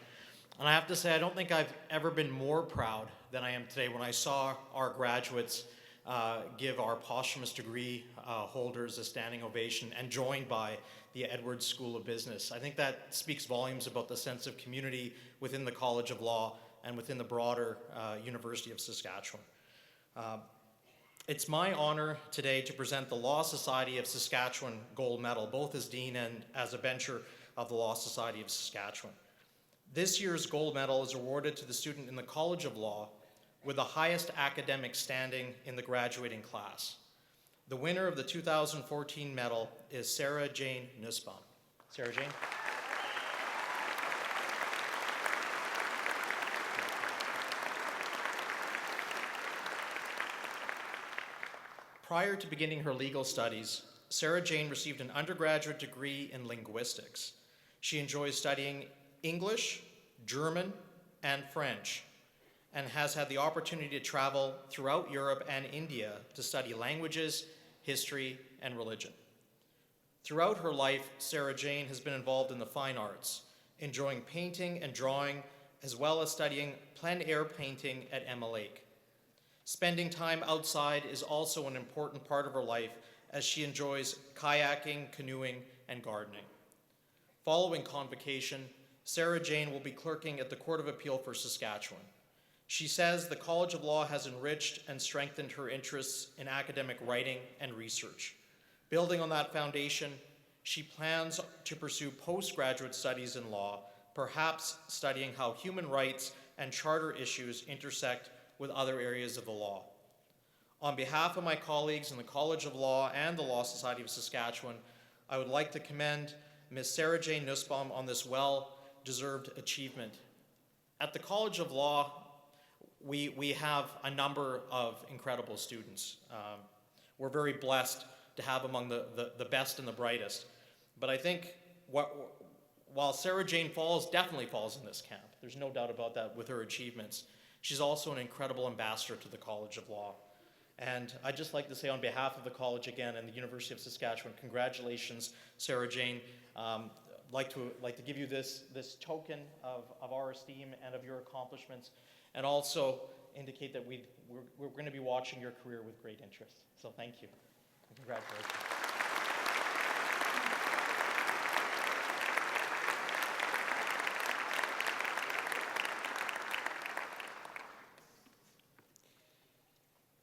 And I have to say, I don't think I've ever been more proud than I am today when I saw our graduates give our posthumous degree holders a standing ovation and joined by the Edwards School of Business. I think that speaks volumes about the sense of community within the College of Law and within the broader University of Saskatchewan. It's my honor today to present the Law Society of Saskatchewan Gold Medal, both as Dean and as a bencher of the Law Society of Saskatchewan. This year's Gold Medal is awarded to the student in the College of Law with the highest academic standing in the graduating class. The winner of the 2014 medal is Sarah Jane Nussbaum. Sarah Jane. Prior to beginning her legal studies, Sarah Jane received an undergraduate degree in linguistics. She enjoys studying English, German, and French, and has had the opportunity to travel throughout Europe and India to study languages, history, and religion. Throughout her life, Sarah Jane has been involved in the fine arts, enjoying painting and drawing, as well as studying plein air painting at Emma Lake. Spending time outside is also an important part of her life as she enjoys kayaking, canoeing, and gardening. Following convocation, Sarah Jane will be clerking at the Court of Appeal for Saskatchewan. She says the College of Law has enriched and strengthened her interests in academic writing and research. Building on that foundation, she plans to pursue postgraduate studies in law, perhaps studying how human rights and charter issues intersect with other areas of the law. On behalf of my colleagues in the College of Law and the Law Society of Saskatchewan, I would like to commend Ms. Sarah Jane Nussbaum on this well-deserved achievement. At the College of Law, we have a number of incredible students. We're very blessed to have among the best and the brightest. But I think while Sarah Jane definitely falls in this camp, there's no doubt about that with her achievements, she's also an incredible ambassador to the College of Law. And I'd just like to say on behalf of the college again and the University of Saskatchewan, congratulations, Sarah Jane. Like to give you this token of our esteem and of your accomplishments, and also indicate that we're going to be watching your career with great interest. So thank you. And congratulations.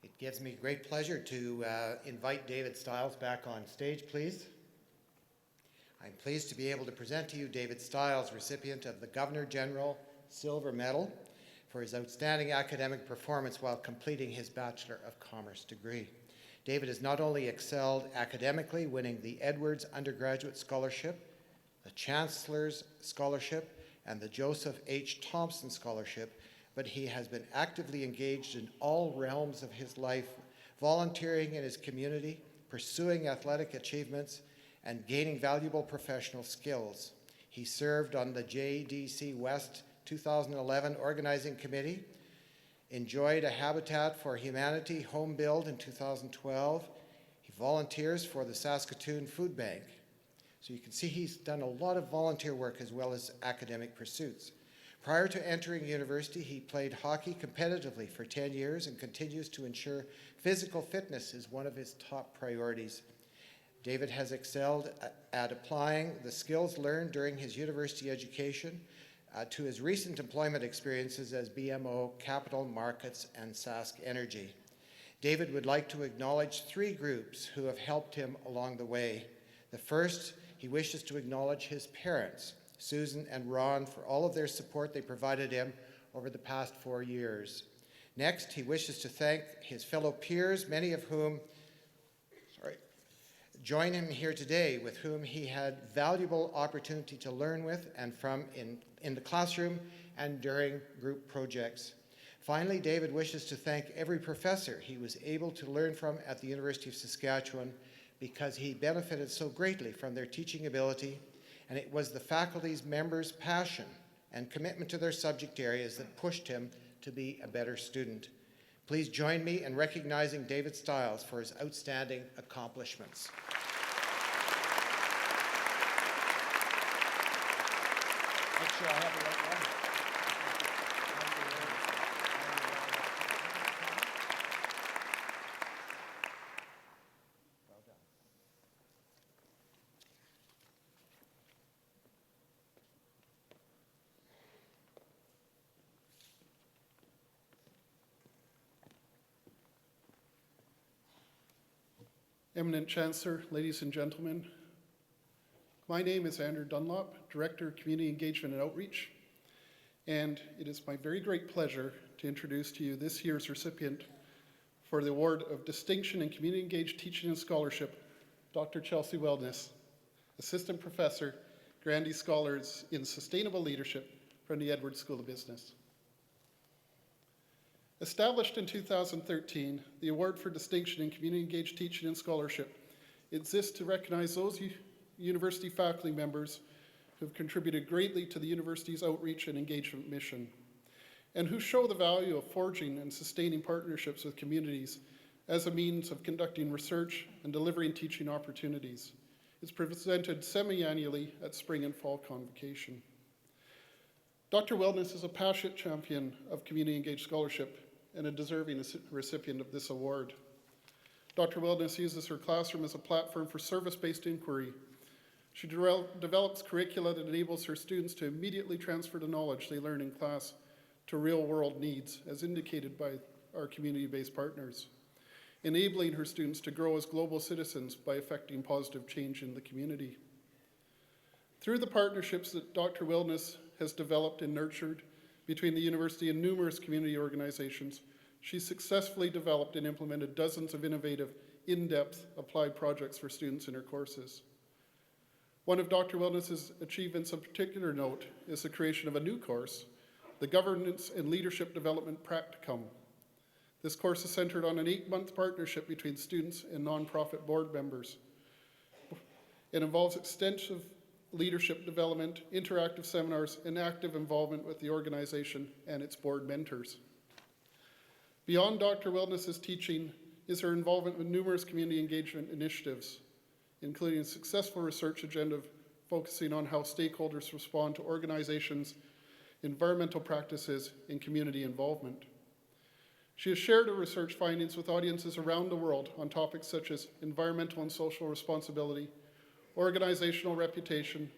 It gives me great pleasure to invite David Stiles back on stage, please. I'm pleased to be able to present to you David Stiles, recipient of the Governor General Silver Medal for his outstanding academic performance while completing his Bachelor of Commerce degree. David has not only excelled academically, winning the Edwards Undergraduate Scholarship, the Chancellor's Scholarship, and the Joseph H. Thompson Scholarship, but he has been actively engaged in all realms of his life, volunteering in his community, pursuing athletic achievements, and gaining valuable professional skills. He served on the JDC West 2011 Organizing Committee, enjoyed a Habitat for Humanity home build in 2012. He volunteers for the Saskatoon Food Bank. So you can see he's done a lot of volunteer work as well as academic pursuits. Prior to entering university, he played hockey competitively for 10 years and continues to ensure physical fitness is one of his top priorities. David has excelled at applying the skills learned during his university education to his recent employment experiences as BMO, Capital Markets, and Sask Energy. David would like to acknowledge 3 groups who have helped him along the way. The first, he wishes to acknowledge his parents, Susan and Ron, for all of their support they provided him over the past 4 years. Next, he wishes to thank his fellow peers, many of whom join him here today, with whom he had valuable opportunity to learn with and from in the classroom and during group projects. Finally, David wishes to thank every professor he was able to learn from at the University of Saskatchewan, because he benefited so greatly from their teaching ability, and it was the faculty's members' passion and commitment to their subject areas that pushed him to be a better student. Please join me in recognizing David Stiles for his outstanding accomplishments. Make sure I have the right one. Well done. Eminent Chancellor, ladies and gentlemen, my name is Andrew Dunlop, Director of Community Engagement and Outreach, and it is my very great pleasure to introduce to you this year's recipient for the Award of Distinction in Community Engaged Teaching and Scholarship, Dr. Chelsea Wellness, Assistant Professor, Grandee Scholars in Sustainable Leadership from the Edwards School of Business. Established in 2013, the Award for Distinction in Community Engaged Teaching and Scholarship exists to recognize those university faculty members who have contributed greatly to the university's outreach and engagement mission, and who show the value of forging and sustaining partnerships with communities as a means of conducting research and delivering teaching opportunities. It's presented semi-annually at Spring and Fall Convocation. Dr. Wellness is a passionate champion of community engaged scholarship and a deserving recipient of this award. Dr. Wellness uses her classroom as a platform for service-based inquiry. She develops curricula that enables her students to immediately transfer the knowledge they learn in class to real-world needs, as indicated by our community-based partners, enabling her students to grow as global citizens by effecting positive change in the community. Through the partnerships that Dr. Wellness has developed and nurtured between the university and numerous community organizations, she successfully developed and implemented dozens of innovative, in-depth applied projects for students in her courses. One of Dr. Wellness's achievements of particular note is the creation of a new course, the Governance and Leadership Development Practicum. This course is centered on an 8-month partnership between students and nonprofit board members. It involves extensive leadership development, interactive seminars, and active involvement with the organization and its board mentors. Beyond Dr. Wellness's teaching is her involvement with numerous community engagement initiatives, including a successful research agenda focusing on how stakeholders respond to organizations' environmental practices and community involvement. She has shared her research findings with audiences around the world on topics such as environmental and social responsibility, organizational reputation,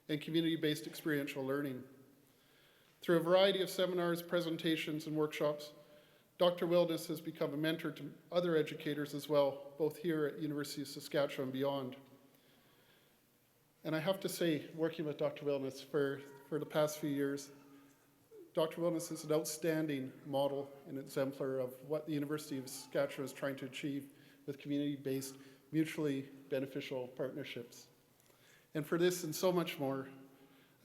and community-based experiential learning. Through a variety of seminars, presentations, and workshops, Dr. Wellness has become a mentor to other educators as well, both here at University of Saskatchewan and beyond. And I have to say, working with Dr. Wellness for the past few years, Dr. Wellness is an outstanding model and exemplar of what the University of Saskatchewan is trying to achieve with community-based, mutually beneficial partnerships. And for this and so much more,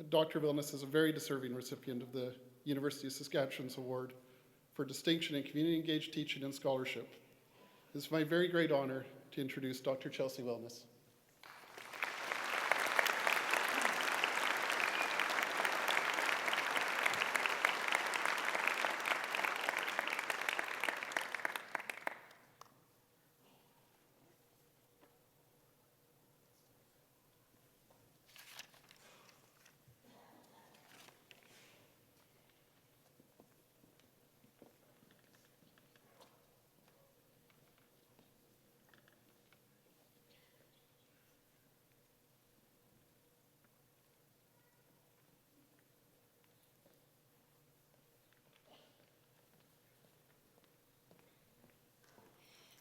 Dr. Vilnius is a very deserving recipient of the University of Saskatchewan's Award for Distinction in Community-Engaged Teaching and Scholarship. It is my very great honor to introduce Dr. Chelsea Vilnius.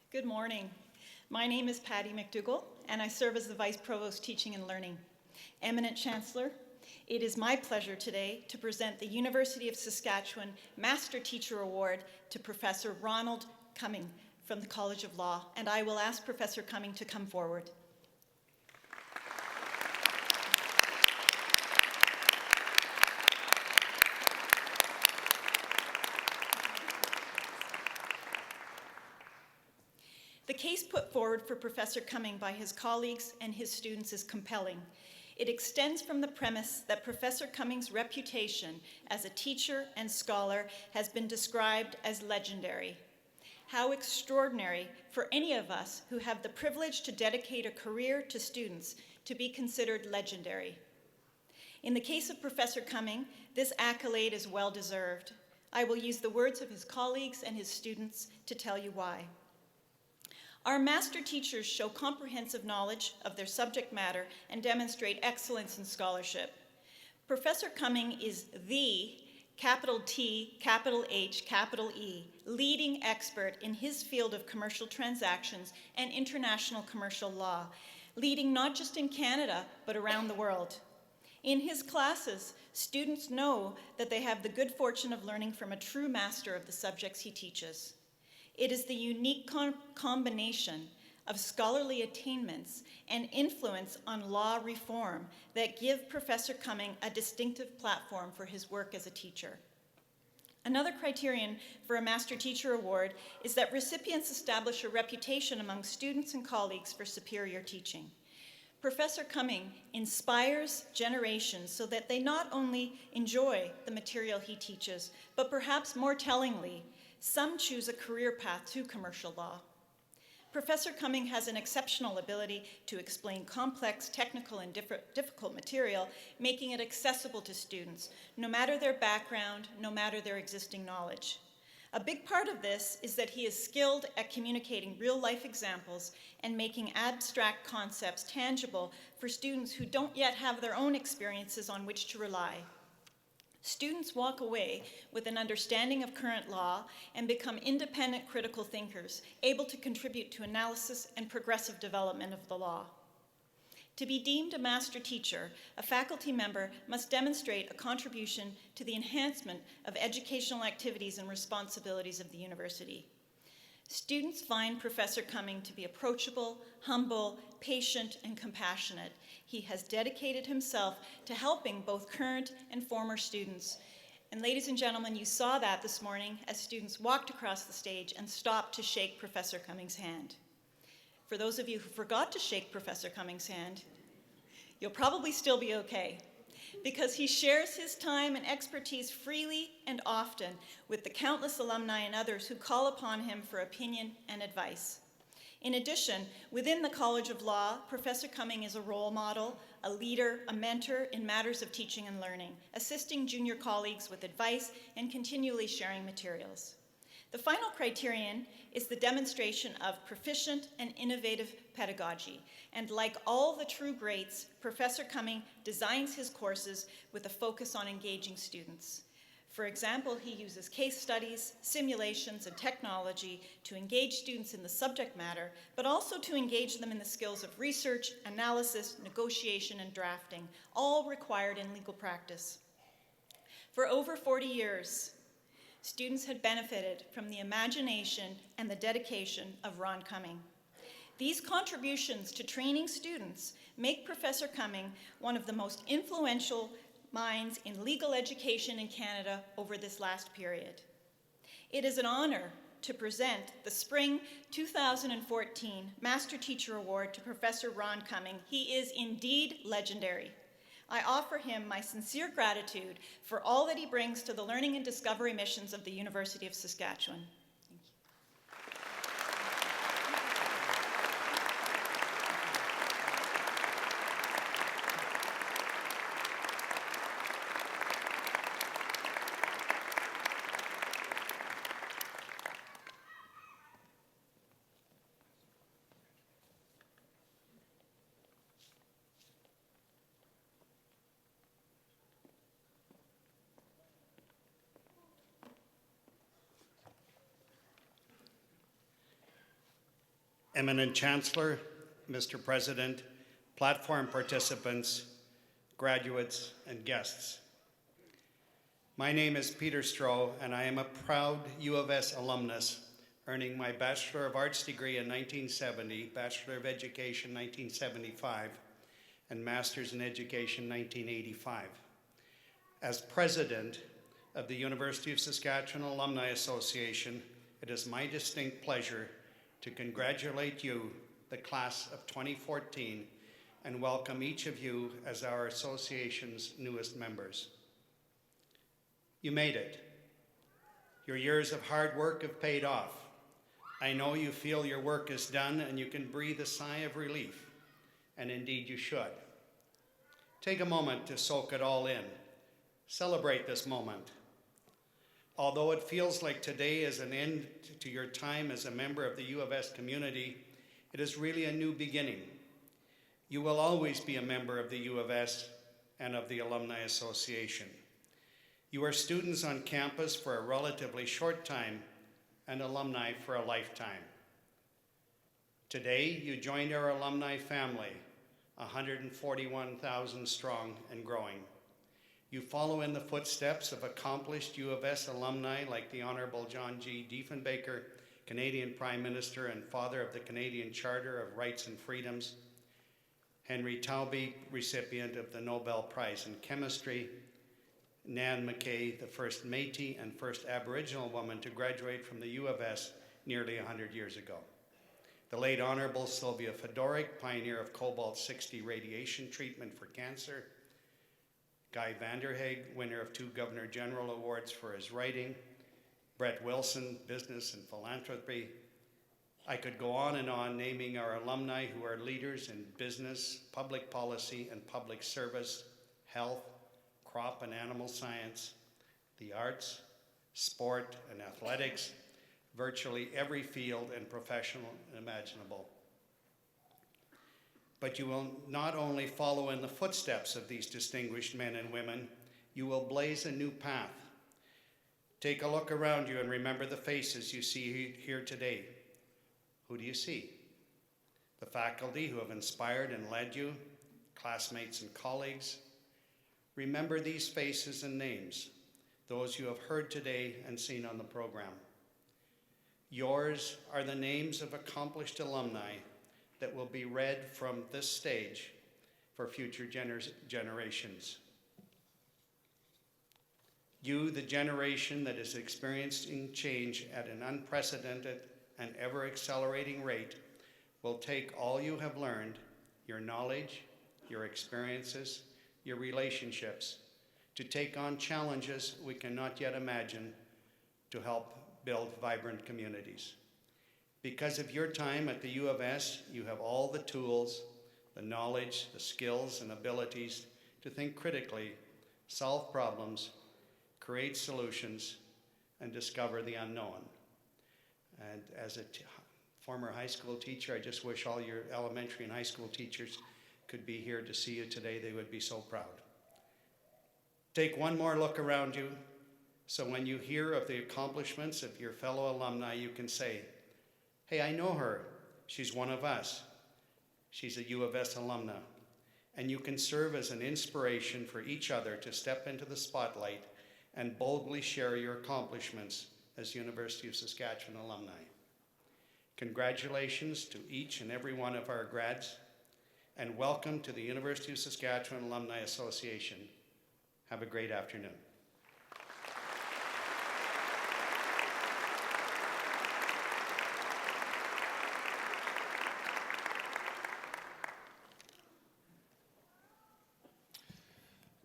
Good morning. My name is Patty McDougall, and I serve as the Vice Provost Teaching and Learning. Eminent Chancellor, it is my pleasure today to present the University of Saskatchewan Master Teacher Award to Professor Ronald Cumming from the College of Law, and I will ask Professor Cumming to come forward. The case put forward for Professor Cumming by his colleagues and his students is compelling. It extends from the premise that Professor Cumming's reputation as a teacher and scholar has been described as legendary. How extraordinary for any of us who have the privilege to dedicate a career to students to be considered legendary. In the case of Professor Cumming, this accolade is well-deserved. I will use the words of his colleagues and his students to tell you why. Our master teachers show comprehensive knowledge of their subject matter and demonstrate excellence in scholarship. Professor Cumming is the capital T, capital H, capital E, leading expert in his field of commercial transactions and international commercial law, leading not just in Canada, but around the world. In his classes, students know that they have the good fortune of learning from a true master of the subjects he teaches. It is the unique combination of scholarly attainments and influence on law reform that give Professor Cumming a distinctive platform for his work as a teacher. Another criterion for a Master Teacher Award is that recipients establish a reputation among students and colleagues for superior teaching. Professor Cumming inspires generations so that they not only enjoy the material he teaches, but perhaps more tellingly, some choose a career path to commercial law. Professor Cumming has an exceptional ability to explain complex, technical, and difficult material, making it accessible to students, no matter their background, no matter their existing knowledge. A big part of this is that he is skilled at communicating real-life examples and making abstract concepts tangible for students who don't yet have their own experiences on which to rely. Students walk away with an understanding of current law and become independent critical thinkers, able to contribute to analysis and progressive development of the law. To be deemed a master teacher, a faculty member must demonstrate a contribution to the enhancement of educational activities and responsibilities of the university. Students find Professor Cumming to be approachable, humble, patient, and compassionate. He has dedicated himself to helping both current and former students. And ladies and gentlemen, you saw that this morning as students walked across the stage and stopped to shake Professor Cumming's hand. For those of you who forgot to shake Professor Cumming's hand, you'll probably still be okay, because he shares his time and expertise freely and often with the countless alumni and others who call upon him for opinion and advice. In addition, within the College of Law, Professor Cumming is a role model, a leader, a mentor in matters of teaching and learning, assisting junior colleagues with advice and continually sharing materials. The final criterion is the demonstration of proficient and innovative pedagogy. And like all the true greats, Professor Cumming designs his courses with a focus on engaging students. For example, he uses case studies, simulations, and technology to engage students in the subject matter, but also to engage them in the skills of research, analysis, negotiation, and drafting, all required in legal practice. For over 40 years, students had benefited from the imagination and the dedication of Ron Cumming. These contributions to training students make Professor Cumming one of the most influential minds in legal education in Canada over this last period. It is an honor to present the Spring 2014 Master Teacher Award to Professor Ron Cumming. He is indeed legendary. I offer him my sincere gratitude for all that he brings to the learning and discovery missions of the University of Saskatchewan. Eminent Chancellor, Mr. President, platform participants, graduates, and guests. My name is Peter Stroh, and I am a proud U of S alumnus, earning my Bachelor of Arts degree in 1970, Bachelor of Education 1975, and Master's in Education 1985. As President of the University of Saskatchewan Alumni Association, it is my distinct pleasure to congratulate you, the class of 2014, and welcome each of you as our association's newest members. You made it. Your years of hard work have paid off. I know you feel your work is done and you can breathe a sigh of relief, and indeed you should. Take a moment to soak it all in. Celebrate this moment. Although it feels like today is an end to your time as a member of the U of S community, it is really a new beginning. You will always be a member of the U of S and of the Alumni Association. You are students on campus for a relatively short time and alumni for a lifetime. Today, you joined our alumni family, 141,000 strong and growing. You follow in the footsteps of accomplished U of S alumni like the Honorable John G. Diefenbaker, Canadian Prime Minister and father of the Canadian Charter of Rights and Freedoms, Henry Taubig, recipient of the Nobel Prize in Chemistry, Nan McKay, the first Métis and first Aboriginal woman to graduate from the U of S nearly 100 years ago. The late Honorable Sylvia Fedoric, pioneer of cobalt-60 radiation treatment for cancer, Guy Vanderhaeg, winner of 2 Governor General Awards for his writing, Brett Wilson, business and philanthropy. I could go on and on naming our alumni who are leaders in business, public policy and public service, health, crop and animal science, the arts, sport and athletics, virtually every field and professional imaginable. But you will not only follow in the footsteps of these distinguished men and women, you will blaze a new path. Take a look around you and remember the faces you see here today. Who do you see? The faculty who have inspired and led you, classmates and colleagues. Remember these faces and names, those you have heard today and seen on the program. Yours are the names of accomplished alumni that will be read from this stage for future generations. You, the generation that is experiencing change at an unprecedented and ever-accelerating rate, will take all you have learned, your knowledge, your experiences, your relationships, to take on challenges we cannot yet imagine to help build vibrant communities. Because of your time at the U of S, you have all the tools, the knowledge, the skills and abilities to think critically, solve problems, create solutions, and discover the unknown. And as a former high school teacher, I just wish all your elementary and high school teachers could be here to see you today. They would be so proud. Take one more look around you, so when you hear of the accomplishments of your fellow alumni, you can say, hey, I know her. She's one of us. She's a U of S alumna. And you can serve as an inspiration for each other to step into the spotlight and boldly share your accomplishments as University of Saskatchewan alumni. Congratulations to each and every one of our grads, and welcome to the University of Saskatchewan Alumni Association. Have a great afternoon.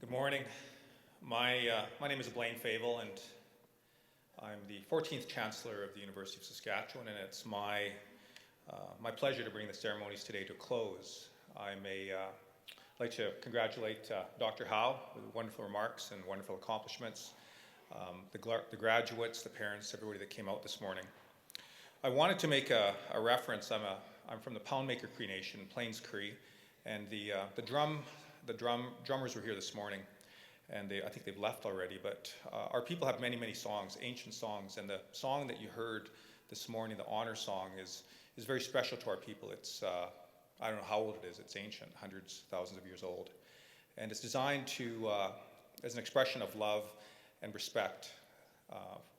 Good morning. My name is Blaine Favel, and I'm the 14th Chancellor of the University of Saskatchewan, and it's my pleasure to bring the ceremonies today to a close. I'd like to congratulate Dr. Howe with wonderful remarks and wonderful accomplishments, the graduates, the parents, everybody that came out this morning. I wanted to make a reference. I'm from the Poundmaker Cree Nation, Plains Cree, and the drummers were here this morning, and I think they've left already, but our people have many, many songs, ancient songs, and the song that you heard this morning, the honor song, is very special to our people. It's, I don't know how old it is, it's ancient, hundreds, thousands of years old, and it's designed to, as an expression of love and respect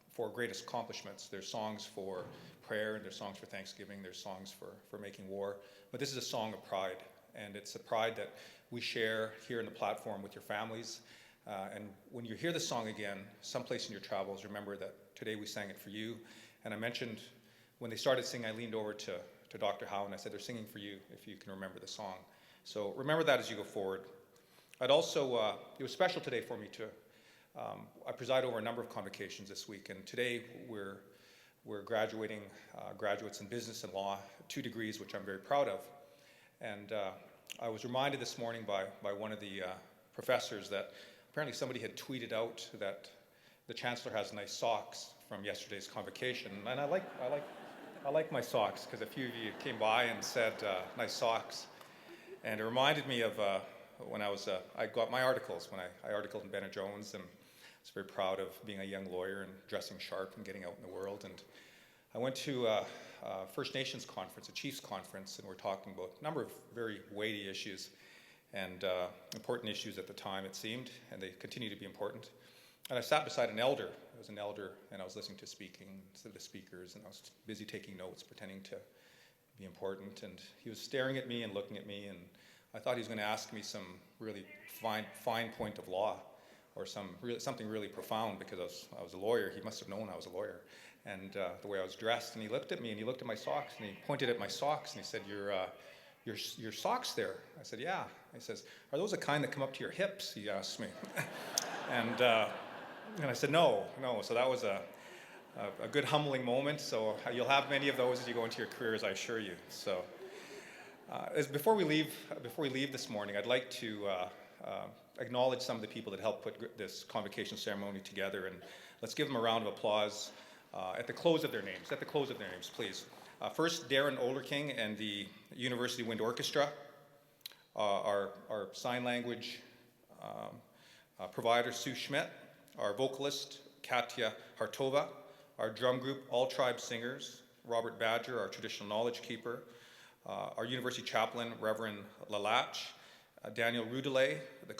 for greatest accomplishments. There's songs for prayer, and there's songs for thanksgiving, there's songs for making war, but this is a song of pride, and it's a pride that we share here in the platform with your families. And when you hear the song again, someplace in your travels, remember that today we sang it for you. And I mentioned when they started singing, I leaned over to Dr. Howe and I said, they're singing for you if you can remember the song. So remember that as you go forward. I'd also, it was special today for me to, I preside over a number of convocations this week, and today we're graduating graduates in business and law, 2 degrees, which I'm very proud of. And I was reminded this morning by one of the professors that apparently somebody had tweeted out that the Chancellor has nice socks from yesterday's convocation, and I like my socks because a few of you came by and said nice socks, and it reminded me of when I got my articles when I articled in Bennett Jones, and I was very proud of being a young lawyer and dressing sharp and getting out in the world. And I went to a First Nations conference, a Chiefs conference, and we're talking about a number of very weighty issues and important issues at the time, it seemed, and they continue to be important. And I sat beside an elder. I was an elder, and I was listening to the speakers, and I was busy taking notes, pretending to be important. And he was staring at me and looking at me, and I thought he was going to ask me some really fine point of law, or something really profound, because I was a lawyer. He must have known I was a lawyer, and the way I was dressed. And he looked at me, and he looked at my socks, and he pointed at my socks, and he said, your socks there? I said, yeah. He says, are those the kind that come up to your hips? He asked me. And I said, no. So that was a good humbling moment. So you'll have many of those as you go into your careers, I assure you. So before we leave this morning, I'd like to acknowledge some of the people that helped put this convocation ceremony together, and let's give them a round of applause at the close of their names. At the close of their names, please. First, Darren Olerking and the University Wind Orchestra, our sign language provider, Sue Schmidt, our vocalist, Katya Hartova, our drum group, All Tribe Singers, Robert Badger, our traditional knowledge keeper, our university chaplain, Reverend Lalach, Daniel Rudelet, the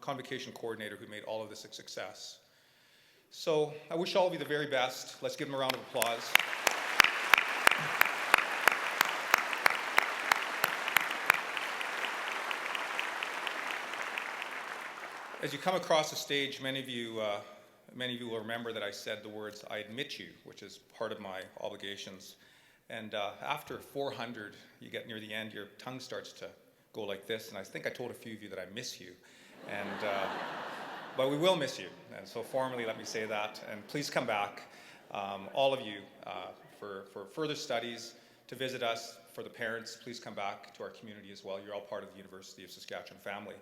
convocation coordinator who made all of this a success. So I wish all of you the very best. Let's give them a round of applause. As you come across the stage, many of you will remember that I said the words, I admit you, which is part of my obligations. And after 400, you get near the end, your tongue starts to go like this, and I think I told a few of you that I miss you. And, but we will miss you, and so formally let me say that. And please come back, all of you, for further studies, to visit us. For the parents, please come back to our community as well. You're all part of the University of Saskatchewan family.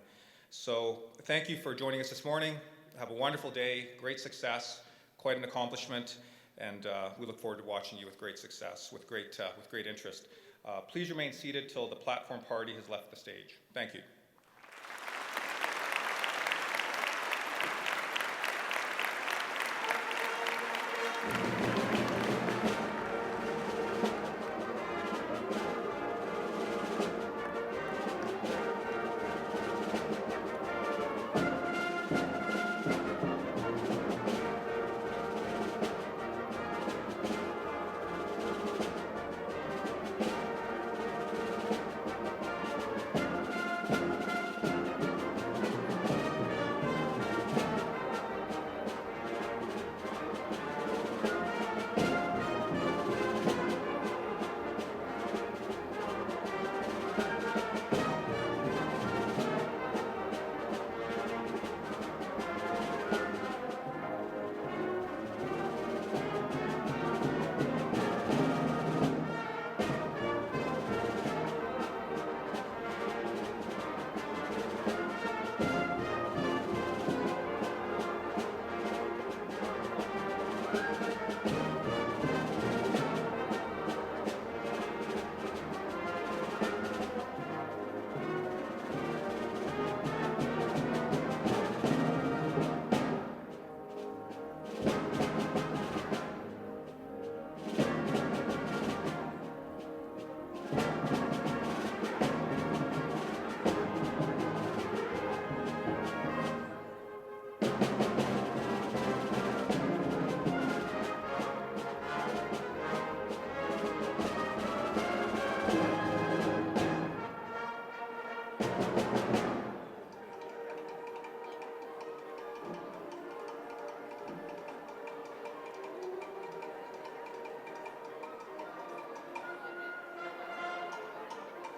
So thank you for joining us this morning. Have a wonderful day, great success, quite an accomplishment, and we look forward to watching you with great success, with great interest. Please remain seated till the platform party has left the stage. Thank you.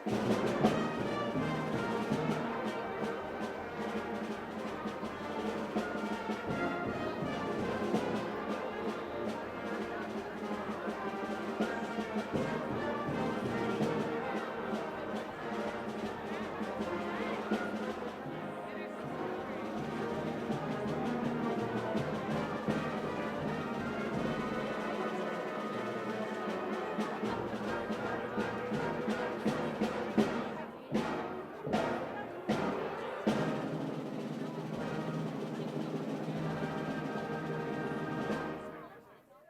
Thank you.